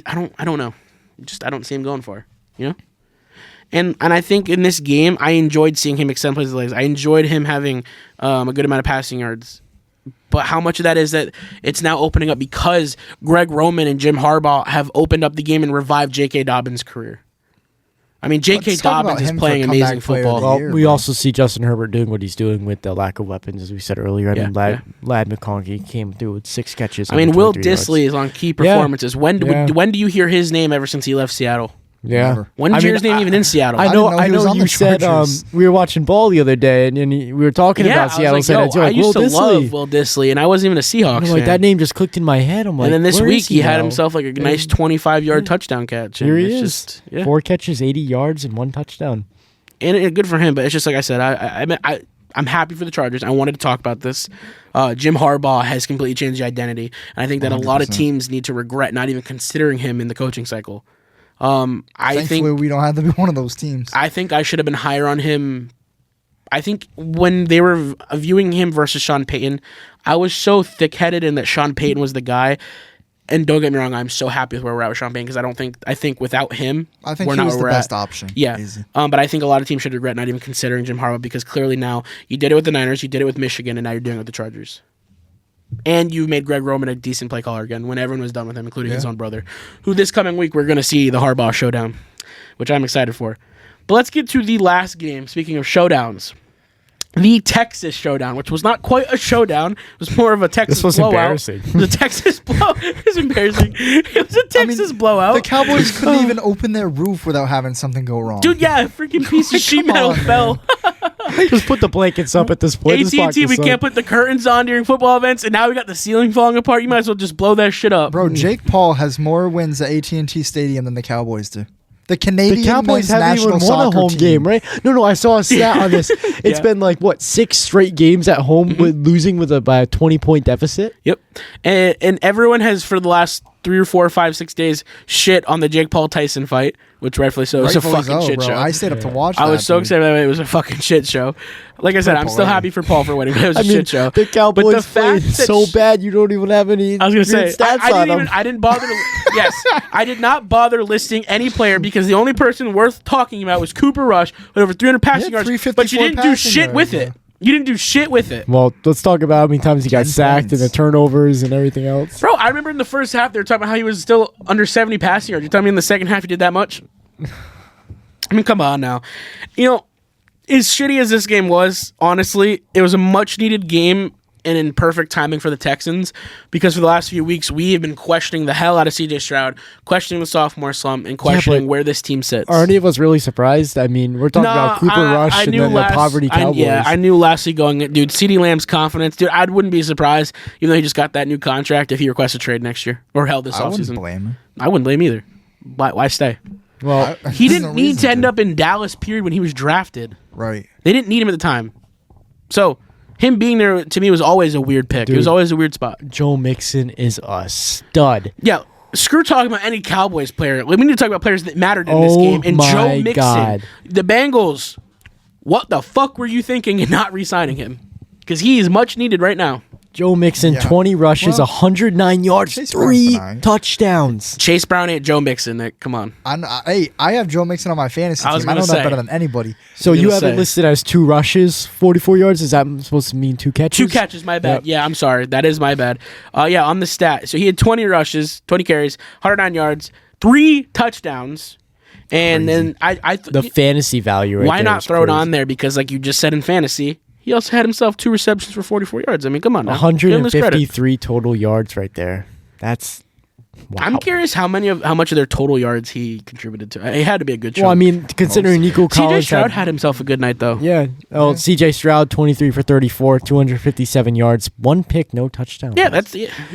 I don't know. I don't see him going far. You know. And I think in this game, I enjoyed seeing him extend his legs. I enjoyed him having a good amount of passing yards. But how much of that is that it's now opening up because Greg Roman and Jim Harbaugh have opened up the game and revived J.K. Dobbins' career? I mean, J.K. Dobbins is playing amazing football. Well, we also see Justin Herbert doing what he's doing with the lack of weapons, as we said earlier. I mean, Lad McConkey came through with 6 catches. I mean, Will Dissly is on key performances. When do you hear his name ever since he left Seattle? Yeah. Never. When did his name even in Seattle? I know you said we were watching ball the other day and we were talking about Seattle. I used to love Will Dissly, and I wasn't even a Seahawks fan. Like, that name just clicked in my head. I'm like, and then this week he had himself like a nice 25-yard Yeah. touchdown catch. Here he is. 4 catches, 80 yards, and 1 touchdown. And good for him, but it's just like I said, I'm happy for the Chargers. I wanted to talk about this. Jim Harbaugh has completely changed the identity, and I think that 100%. A lot of teams need to regret not even considering him in the coaching cycle. Thankfully, think we don't have to be one of those teams. I think I should have been higher on him. I think when they were viewing him versus Sean Payton, I was so thick-headed in that Sean Payton was the guy. And don't get me wrong, I'm so happy with where we're at with Sean Payton, because I think without him, we're not the best option. Yeah. But I think a lot of teams should regret not even considering Jim Harbaugh, because clearly now you did it with the Niners, you did it with Michigan, and now you're doing it with the Chargers. And you made Greg Roman a decent play caller again when everyone was done with him, including his own brother, who this coming week we're going to see the Harbaugh showdown, which I'm excited for. But let's get to the last game. Speaking of showdowns, the Texas showdown, which was not quite a showdown. It was more of a Texas blowout. Embarrassing. The Texas blowout. It was embarrassing. It was a Texas blowout. The Cowboys couldn't even open their roof without having something go wrong. Dude, yeah, a freaking piece of sheet metal fell. Just put the blankets up at this point. AT&T, we can't put the curtains on during football events, and now we got the ceiling falling apart. You might as well just blow that shit up. Bro, Jake Paul has more wins at AT&T Stadium than the Cowboys do. The Cowboys haven't even won a home game, right? No, I saw a stat on this. It's been like, 6 straight games at home with losing by a 20-point deficit? Yep. And everyone has, for the last 3 or 4 or 5, 6 days, shit on the Jake Paul Tyson fight, which rightfully so. It was a fucking shit show. I stayed up to watch that. I was so excited about it. It was a fucking shit show. Like I said, I'm still happy for Paul for winning, but it was a shit show. The Cowboys played so bad you don't even have any I was going to say, stats on them. I didn't bother yes, I did not bother listing any player because the only person worth talking about was Cooper Rush with over 300 passing yards, but you didn't do shit with it. You didn't do shit with it. Well, let's talk about how many times he got sacked and the turnovers and everything else. Bro, I remember in the first half they were talking about how he was still under 70 passing yards. You telling me in the second half he did that much? I mean, come on now. You know, as shitty as this game was, honestly, it was a much-needed game, and in perfect timing for the Texans, because for the last few weeks we have been questioning the hell out of CJ Stroud, questioning the sophomore slump, and questioning where this team sits. Are any of us really surprised? I mean, we're talking about Cooper Rush and then the poverty Cowboys. I knew lastly going, dude, CeeDee Lamb's confidence, dude, I wouldn't be surprised, even though he just got that new contract, if he requests a trade next year or held this offseason. I wouldn't blame him either. Why stay? Well, he didn't need to end up in Dallas, period, when he was drafted. Right. They didn't need him at the time. So him being there, to me, was always a weird pick. Dude, it was always a weird spot. Joe Mixon is a stud. Yeah. Screw talking about any Cowboys player. We need to talk about players that mattered in this game. And Joe Mixon, the Bengals, what the fuck were you thinking in not re-signing him? Because he is much needed right now. Joe Mixon, 20 rushes, 109 yards, 3 touchdowns. Chase Brown ain't Joe Mixon, Nick. Come on. I have Joe Mixon on my fantasy team. I know that better than anybody. So you have it listed as 2 rushes, 44 yards. Is that supposed to mean 2 catches? 2 catches, my bad. Yep. Yeah, I'm sorry. That is my bad. On the stat. So he had 20 rushes, 20 carries, 109 yards, 3 touchdowns. And crazy. Then the fantasy value right why there not throw it on there? Because like you just said in fantasy, he also had himself 2 receptions for 44 yards. I mean, come on now. 153 total yards right there. That's wow. I'm curious how much of their total yards he contributed to. It had to be a good chunk. Well, I mean, considering Nico Collins... CJ Stroud had himself a good night, though. Yeah. CJ Stroud, 23 for 34, 257 yards, 1 pick, no touchdown. Yeah,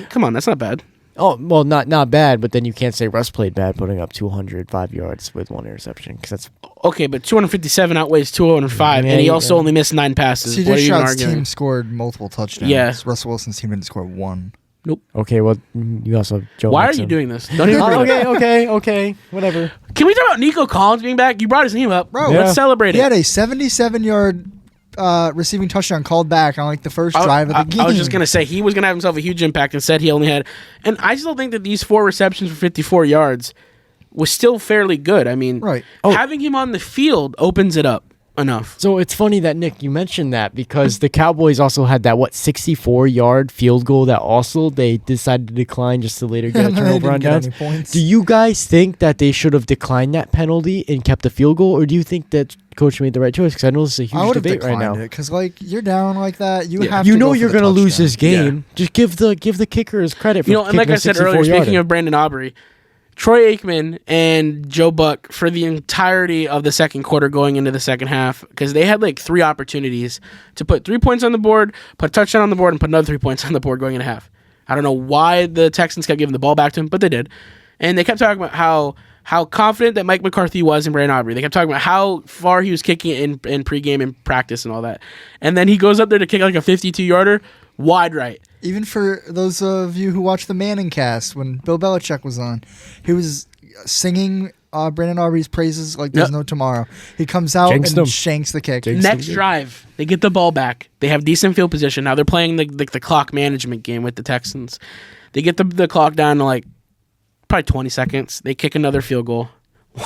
come on, that's not bad. Oh, well, not bad, but then you can't say Russ played bad, putting up 205 yards with 1 interception, because that's... Okay, but 257 outweighs 205, and he also only missed 9 passes. CJ Stroud's team scored multiple touchdowns. Yeah. Russell Wilson's team didn't score 1. Nope. Okay, well, you also have Joe Why Mixon. are you doing this? Don't even Okay, whatever. Can we talk about Nico Collins being back? You brought his name up. Bro, let's celebrate it. He had a 77-yard receiving touchdown called back on like the first drive of the game. I was just going to say, he was going to have himself a huge impact, and said he only had... And I still think that these 4 receptions for 54 yards was still fairly good. I mean, having him on the field opens it up enough. So it's funny that, Nick, you mentioned that, because the Cowboys also had that, 64-yard field goal that also they decided to decline just to later get a turnover on downs. Do you guys think that they should have declined that penalty and kept the field goal, or do you think that coach made the right choice? Because I know this is a huge debate right now. Because you're down like that, you have to go you're going to lose this game. Yeah. Just give the kicker his credit for and like I said earlier, speaking of Brandon Aubrey, Troy Aikman and Joe Buck for the entirety of the second quarter going into the second half, because they had like 3 opportunities to put 3 points on the board, put a touchdown on the board, and put another 3 points on the board going into half. I don't know why the Texans kept giving the ball back to him, but they did. And they kept talking about how confident that Mike McCarthy was in Brandon Aubrey. They kept talking about how far he was kicking it in pregame and practice and all that. And then he goes up there to kick like a 52-yarder, wide right. Even for those of you who watched the Manning cast when Bill Belichick was on, he was singing Brandon Aubrey's praises like there's no tomorrow. He comes out and shanks the kick. Next drive, they get the ball back. They have decent field position. Now they're playing the clock management game with the Texans. They get the clock down to like probably 20 seconds. They kick another field goal,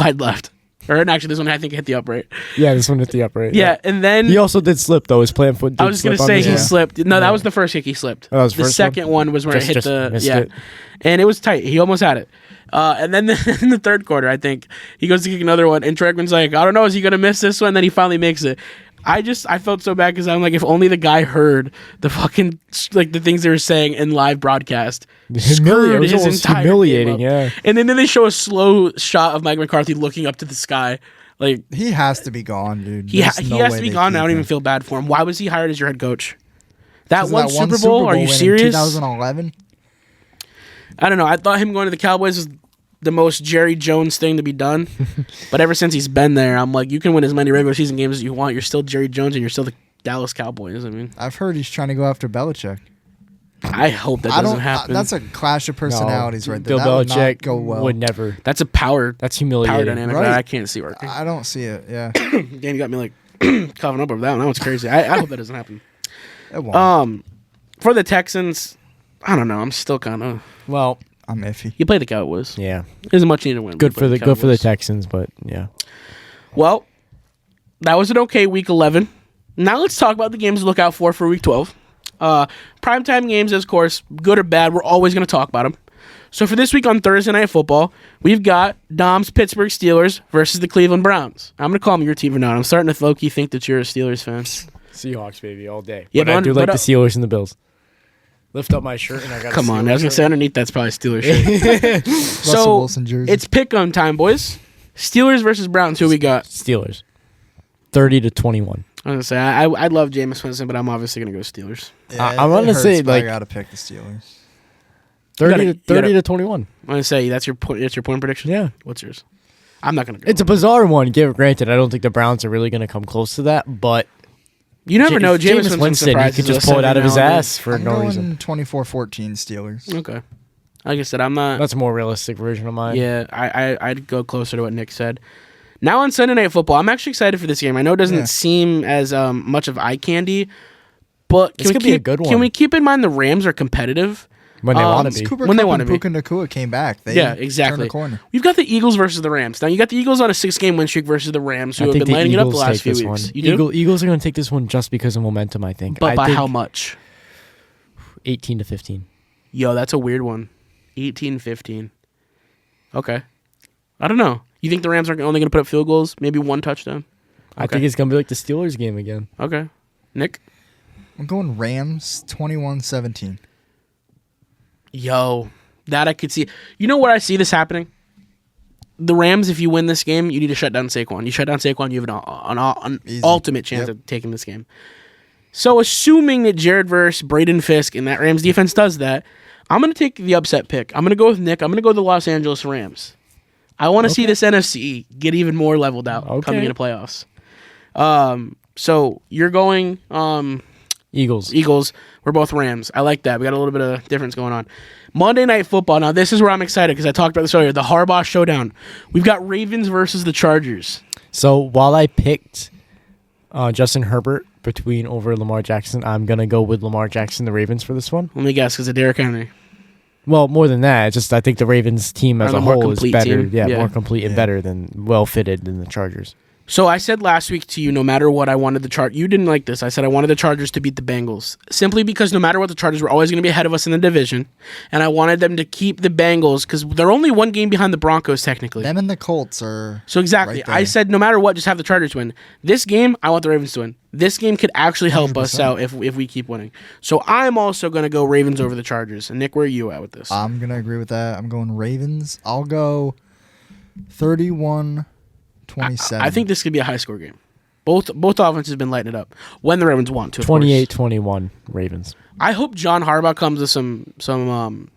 wide left. Or actually, this one I think hit the upright. Yeah, this one hit the upright. Yeah, and then he also did slip though. His plant foot. I was going to say he slipped. No, that was the first kick he slipped. Oh, that was the second one was where it hit it. And it was tight. He almost had it. And then in the third quarter, I think he goes to kick another one, and Troy Aikman's like, I don't know, is he going to miss this one? And then he finally makes it. I felt so bad because I'm like, if only the guy heard the fucking like the things they were saying in live broadcast. Screwed his entire humiliating, yeah. And then they show a slow shot of Mike McCarthy looking up to the sky. Like, he has to be gone, dude. He has to be gone. I don't even feel bad for him. Why was he hired as your head coach? That one Super Bowl? Are you serious? 2011. I don't know. I thought him going to the Cowboys was the most Jerry Jones thing to be done. But ever since he's been there, I'm like, you can win as many regular season games as you want. You're still Jerry Jones, and you're still the Dallas Cowboys. I mean, I've heard he's trying to go after Belichick. I hope that doesn't happen. That's a clash of personalities right there. Bill Belichick would not go well. would never. That's a power. That's humiliating. Power dynamic right? that I can't see working. I don't see it. Yeah. Danny got me like coughing up over that one. That one's crazy. I hope that doesn't happen. It won't. For the Texans, I don't know. I'm still kind of. Well, I'm iffy. You play the Cowboys. Yeah. There's a much needed win. Good for the Texans, but yeah. Well, that was an okay week 11. Now let's talk about the games to look out for week 12. Primetime games, of course, good or bad, we're always going to talk about them. So for this week on Thursday Night Football, we've got Dom's Pittsburgh Steelers versus the Cleveland Browns. I'm going to call them your team or not. I'm starting to low-key think that you're a Steelers fan. Seahawks, baby, all day. Yeah, but I do like the Steelers and the Bills. lift up my shirt and I got. Come on, I was gonna say underneath that's probably Steelers shirt. Russell So Wilson jersey. it's pick-em time, boys. Steelers versus Browns. Who we got? Steelers, 30-21. I was gonna say I love Jameis Winston, but I'm obviously gonna go Steelers. I'm gonna say, but I like, gotta pick the Steelers. 30-21. I'm gonna say that's your point. That's your point prediction. Yeah. What's yours? I'm not gonna go. It's a bizarre one. Granted, I don't think the Browns are really gonna come close to that, but You never know. Jameis Winston, he could just pull it out of his ass for I'm no going reason. 24-14 Steelers. Okay. Like I said, I'm not. That's a more realistic version of mine. Yeah, I'd go closer to what Nick said. Now on Sunday Night Football, I'm actually excited for this game. I know it doesn't seem as much of eye candy, but This could be a good one. Can we keep in mind the Rams are competitive? When they want to be. Cooper When they Kupp wanna and be. Puka Nacua came back. They Yeah, turned exactly. the corner. We've got the Eagles versus the Rams. Now you got the Eagles on a 6-game win streak versus the Rams, who I have think been the lighting it up the Eagles last take few this weeks. one. You do? Eagles are going to take this one just because of momentum, I think. But I by think how much? 18-15. Yo, that's a weird one. 18-15. Okay. I don't know. You think the Rams are only going to put up field goals? Maybe one touchdown? I think it's going to be like the Steelers game again. Okay. Nick? I'm going Rams 21-17. Yo, that I could see. You know where I see this happening? The Rams, if you win this game, you need to shut down Saquon. You shut down Saquon, you have an ultimate chance of taking this game. So assuming that Jared Verse, Braden Fisk, and that Rams defense does that, I'm going to take the upset pick. I'm going to go with Nick. I'm going to go with the Los Angeles Rams. I want to see this NFC get even more leveled out coming into playoffs. So you're going Eagles. We're both Rams. I like that. We got a little bit of difference going on. Monday Night Football. Now, this is where I'm excited because I talked about this earlier. The Harbaugh Showdown. We've got Ravens versus the Chargers. So while I picked Justin Herbert over Lamar Jackson, I'm going to go with Lamar Jackson, the Ravens, for this one. Let me guess, because of Derrick Henry. Well, more than that, it's just I think the Ravens team as a whole is better. Team. Yeah, more complete and better than well-fitted than the Chargers. So I said last week to you, no matter what, I wanted the Chargers. You didn't like this. I said I wanted the Chargers to beat the Bengals. Simply because no matter what, the Chargers were always going to be ahead of us in the division. And I wanted them to keep the Bengals because they're only one game behind the Broncos, technically. Them and the Colts are. So exactly. Right there. I said no matter what, just have the Chargers win. This game, I want the Ravens to win. This game could actually help us 100%. out if we keep winning. So I'm also going to go Ravens over the Chargers. And Nick, where are you at with this? I'm going to agree with that. I'm going Ravens. I'll go 31-27. I think this could be a high-score game. Both offenses have been lighting it up when the Ravens want to. 28-21 Ravens. I hope John Harbaugh comes with some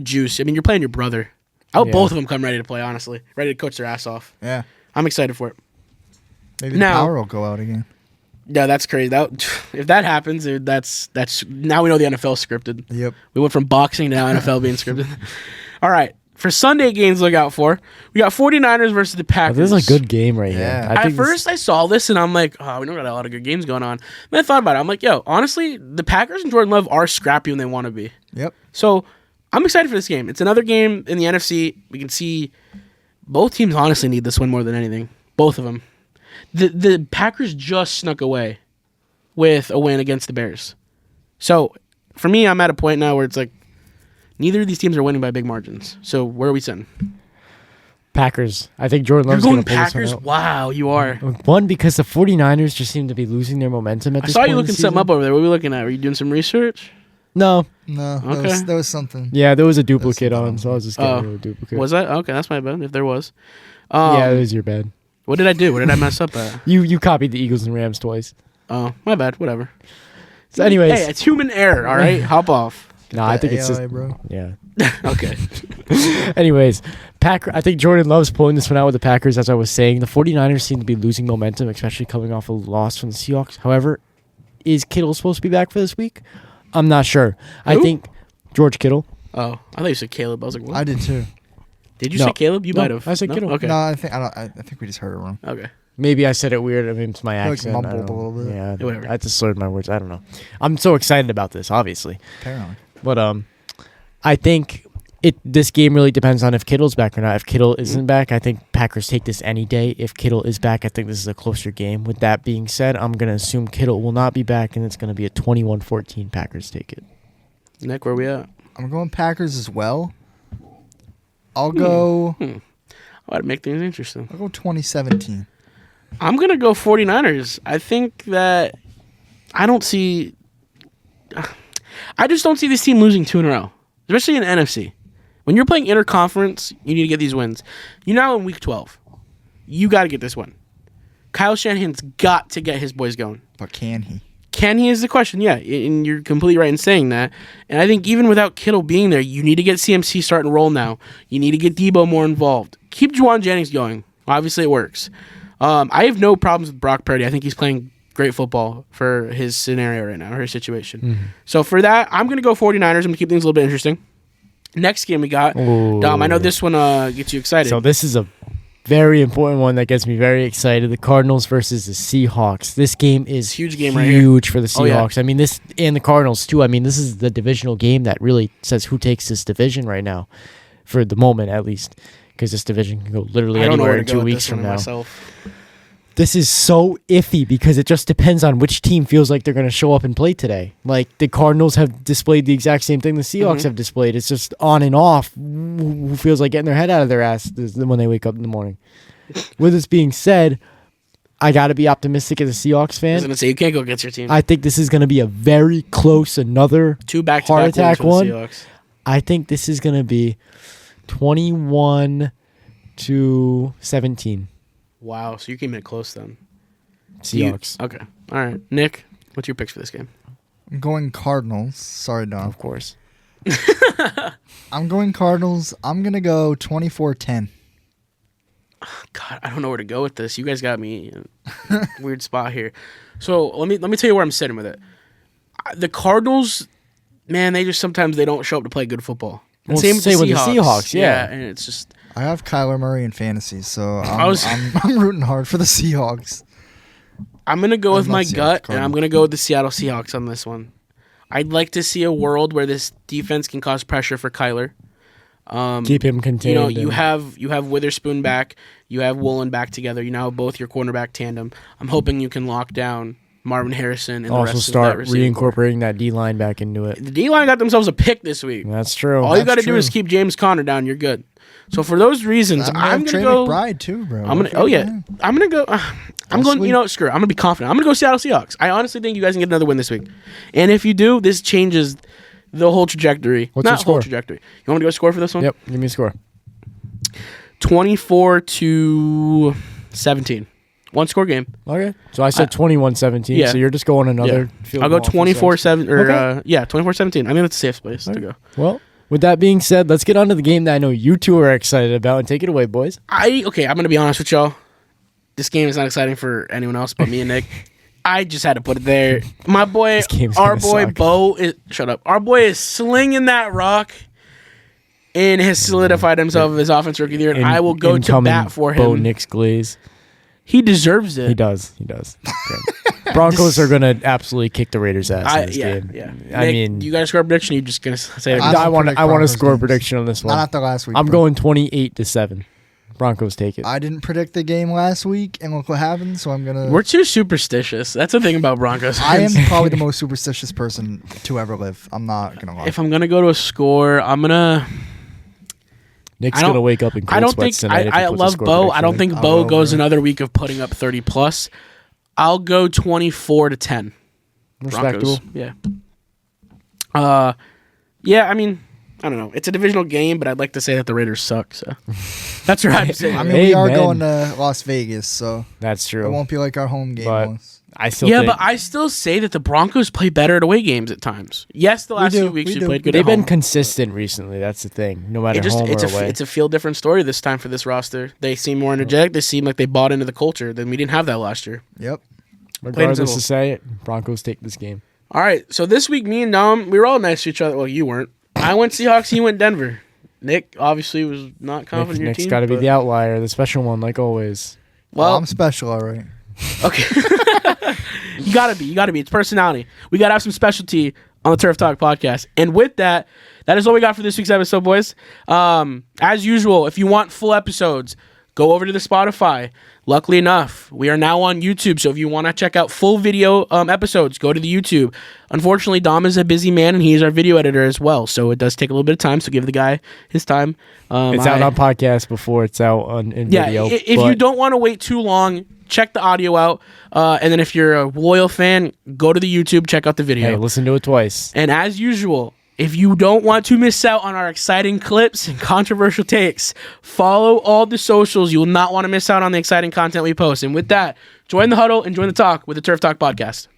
juice. I mean, you're playing your brother. I hope both of them come ready to play, honestly. Ready to coach their ass off. Yeah. I'm excited for it. Maybe the power will go out again. Yeah, that's crazy. If that happens, dude, that's now we know the NFL scripted. Yep. We went from boxing to now NFL being scripted. All right. For Sunday games, look out for. We got 49ers versus the Packers. This is a good game right Yeah. here. At first, I saw this, and I'm like, oh, we don't got a lot of good games going on. Then I thought about it. I'm like, yo, honestly, the Packers and Jordan Love are scrappy when they want to be. Yep. So I'm excited for this game. It's another game in the NFC. We can see both teams honestly need this win more than anything. Both of them. The Packers just snuck away with a win against the Bears. So for me, I'm at a point now where it's like, neither of these teams are winning by big margins. So where are we sitting? Packers. I think Jordan You're Love's going going to pull Packers? this one out. Wow, you are. One, because the 49ers just seem to be losing their momentum at I this saw point you in the looking something season. up over there. What were you looking at? Were you doing some research? No. No, Okay. that was something. Yeah, there was a duplicate That's on, so I was just getting rid of a duplicate. Was that? Okay, that's my bad, if there was. Yeah, it was your bad. What did I do? What did I mess up at? You copied the Eagles and Rams twice. Oh, my bad. Whatever. So anyways. Hey, it's human error, all right? Hop off. No, I think it's AI, just... bro. Yeah. Okay. Anyways, I think Jordan Love's pulling this one out with the Packers, as I was saying. The 49ers seem to be losing momentum, especially coming off a loss from the Seahawks. However, is Kittle supposed to be back for this week? I'm not sure. I think George Kittle. Oh, I thought you said Caleb. I was like, what? I did too. Did you No. say Caleb? You No, might have. I said Kittle. Okay. No, I think we just heard it wrong. Okay. Maybe I said it weird. I mean, it's my Like accent. I mumbled don't a know. little bit. Yeah, Whatever. I just slurred my words. I don't know. I'm so excited about this, obviously. Apparently. But I think this game really depends on if Kittle's back or not. If Kittle isn't back, I think Packers take this any day. If Kittle is back, I think this is a closer game. With that being said, I'm going to assume Kittle will not be back, and it's going to be a 21-14 Packers take it. Nick, where are we at? I'm going Packers as well. I'll go. I'd make things interesting. I'll go 2017. I'm going to go 49ers. I think that I don't see... I just don't see this team losing 2 in a row, especially in the NFC. When you're playing interconference, you need to get these wins. You're now in week 12. You got to get this win. Kyle Shanahan's got to get his boys going. But can he? Can he is the question, yeah. And you're completely right in saying that. And I think even without Kittle being there, you need to get CMC starting to roll now. You need to get Debo more involved. Keep Juwan Jennings going. Obviously, it works. I have no problems with Brock Purdy. I think he's playing great football for his scenario right now, or his situation. Mm-hmm. So for that, I'm going to go 49ers. I'm going to keep things a little bit interesting. Next game we got. Ooh. Dom, I know this one gets you excited. So this is a very important one that gets me very excited. The Cardinals versus the Seahawks. This game is huge game right here. For the Seahawks. Oh, yeah. I mean, this and the Cardinals too. I mean, this is the divisional game that really says who takes this division right now, for the moment at least, because this division can go literally anywhere in 2 weeks from now. Myself. This is so iffy because it just depends on which team feels like they're going to show up and play today. Like, the Cardinals have displayed the exact same thing the Seahawks have displayed. It's just on and off. Who feels like getting their head out of their ass when they wake up in the morning. With this being said, I got to be optimistic as a Seahawks fan. I was going to say, you can't go against your team. I think this is going to be a very close, another 2 back-to-back heart attack one. Seahawks. I think this is going to be 21-17. Wow, so you came in close then. Seahawks. Okay. All right. Nick, what's your picks for this game? I'm going Cardinals. Sorry, Don. Of course. I'm going Cardinals. I'm going to go 24-10. God, I don't know where to go with this. You guys got me in a weird spot here. So let me tell you where I'm sitting with it. The Cardinals, man, they just sometimes they don't show up to play good football. Well, same with the Seahawks. Yeah, and it's just... I have Kyler Murray in fantasy, so I'm rooting hard for the Seahawks. I'm going to go with my gut, and I'm going to go with the Seattle Seahawks on this one. I'd like to see a world where this defense can cause pressure for Kyler. Keep him contained. You have Witherspoon back. You have Woolen back together. You now have both your cornerback tandem. I'm hoping you can lock down Marvin Harrison and also the rest start of that reincorporating that D-line back into it. The D-line got themselves a pick this week. That's true. All you got to do is keep James Conner down. You're good. So for those reasons, I'm going to go McBride too, bro. I'm going to go. I'm going. You know, screw it. I'm going to be confident. I'm going to go Seattle Seahawks. I honestly think you guys can get another win this week. And if you do, this changes the whole trajectory. What's your score? Whole trajectory. You want me to go score for this one? Yep. Give me a score. 24-17. One score game. Okay. So I said 21-17. Yeah. So you're just going another field I'll go goal 24-7 or 24-17. I think that's a safe place to go. Well, with that being said, let's get on to the game that I know you two are excited about and take it away, boys. I'm going to be honest with y'all. This game is not exciting for anyone else but me and Nick. I just had to put it there. My boy, our boy Bo is shut up. Our boy is slinging that rock and has solidified himself as his offense rookie of the year. And I will go to bat for him. Bo Nix Glaze. He deserves it. He does. Okay. Broncos are going to absolutely kick the Raiders' ass in this game. Yeah. I Nick, mean, you got to score a prediction? You're just going to say it? I want to score a prediction on this one. Not after last week. I'm going 28-7. Broncos take it. I didn't predict the game last week, and look what happened, so I'm going to... We're too superstitious. That's the thing about Broncos. I am probably the most superstitious person to ever live. I'm not going to lie. If I'm going to go to a score, I'm going to... Nick's going to wake up in cold sweats tonight. I love Bo. I don't think Bo goes another week of putting up 30+. I'll go 24-10. Respectable. Broncos. Yeah, I mean... I don't know. It's a divisional game, but I'd like to say that the Raiders suck. So that's what I'm saying. I mean, we are going to Las Vegas, so that's true. It won't be like our home game was. I still say that the Broncos play better at away games at times. Yes, the last few weeks we played good. They've been consistent recently. That's the thing. No matter home or away, it's a feel different story this time for this roster. They seem more energetic. They seem like they bought into the culture. Then we didn't have that last year. Yep. Regardless to say it, Broncos take this game. All right. So this week, me and Dom, we were all nice to each other. Well, you weren't. I went Seahawks, he went Denver. Nick obviously was not confident in your team. Nick's got to be the outlier, the special one, like always. Well, I'm special, all right. Okay. You got to be. It's personality. We got to have some specialty on the Turf Talk podcast. And with that, that is all we got for this week's episode, boys. As usual, if you want full episodes, go over to the Spotify. Luckily enough, we are now on YouTube, so if you want to check out full video episodes, go to the YouTube. Unfortunately, Dom is a busy man, and he is our video editor as well, so it does take a little bit of time, so give the guy his time. It's out on podcast before it's out in video. If you don't want to wait too long, check the audio out. And then if you're a loyal fan, go to the YouTube, check out the video. Hey, listen to it twice. And as usual, if you don't want to miss out on our exciting clips and controversial takes, follow all the socials. You will not want to miss out on the exciting content we post. And with that, join the huddle and join the talk with the Turf Talk podcast.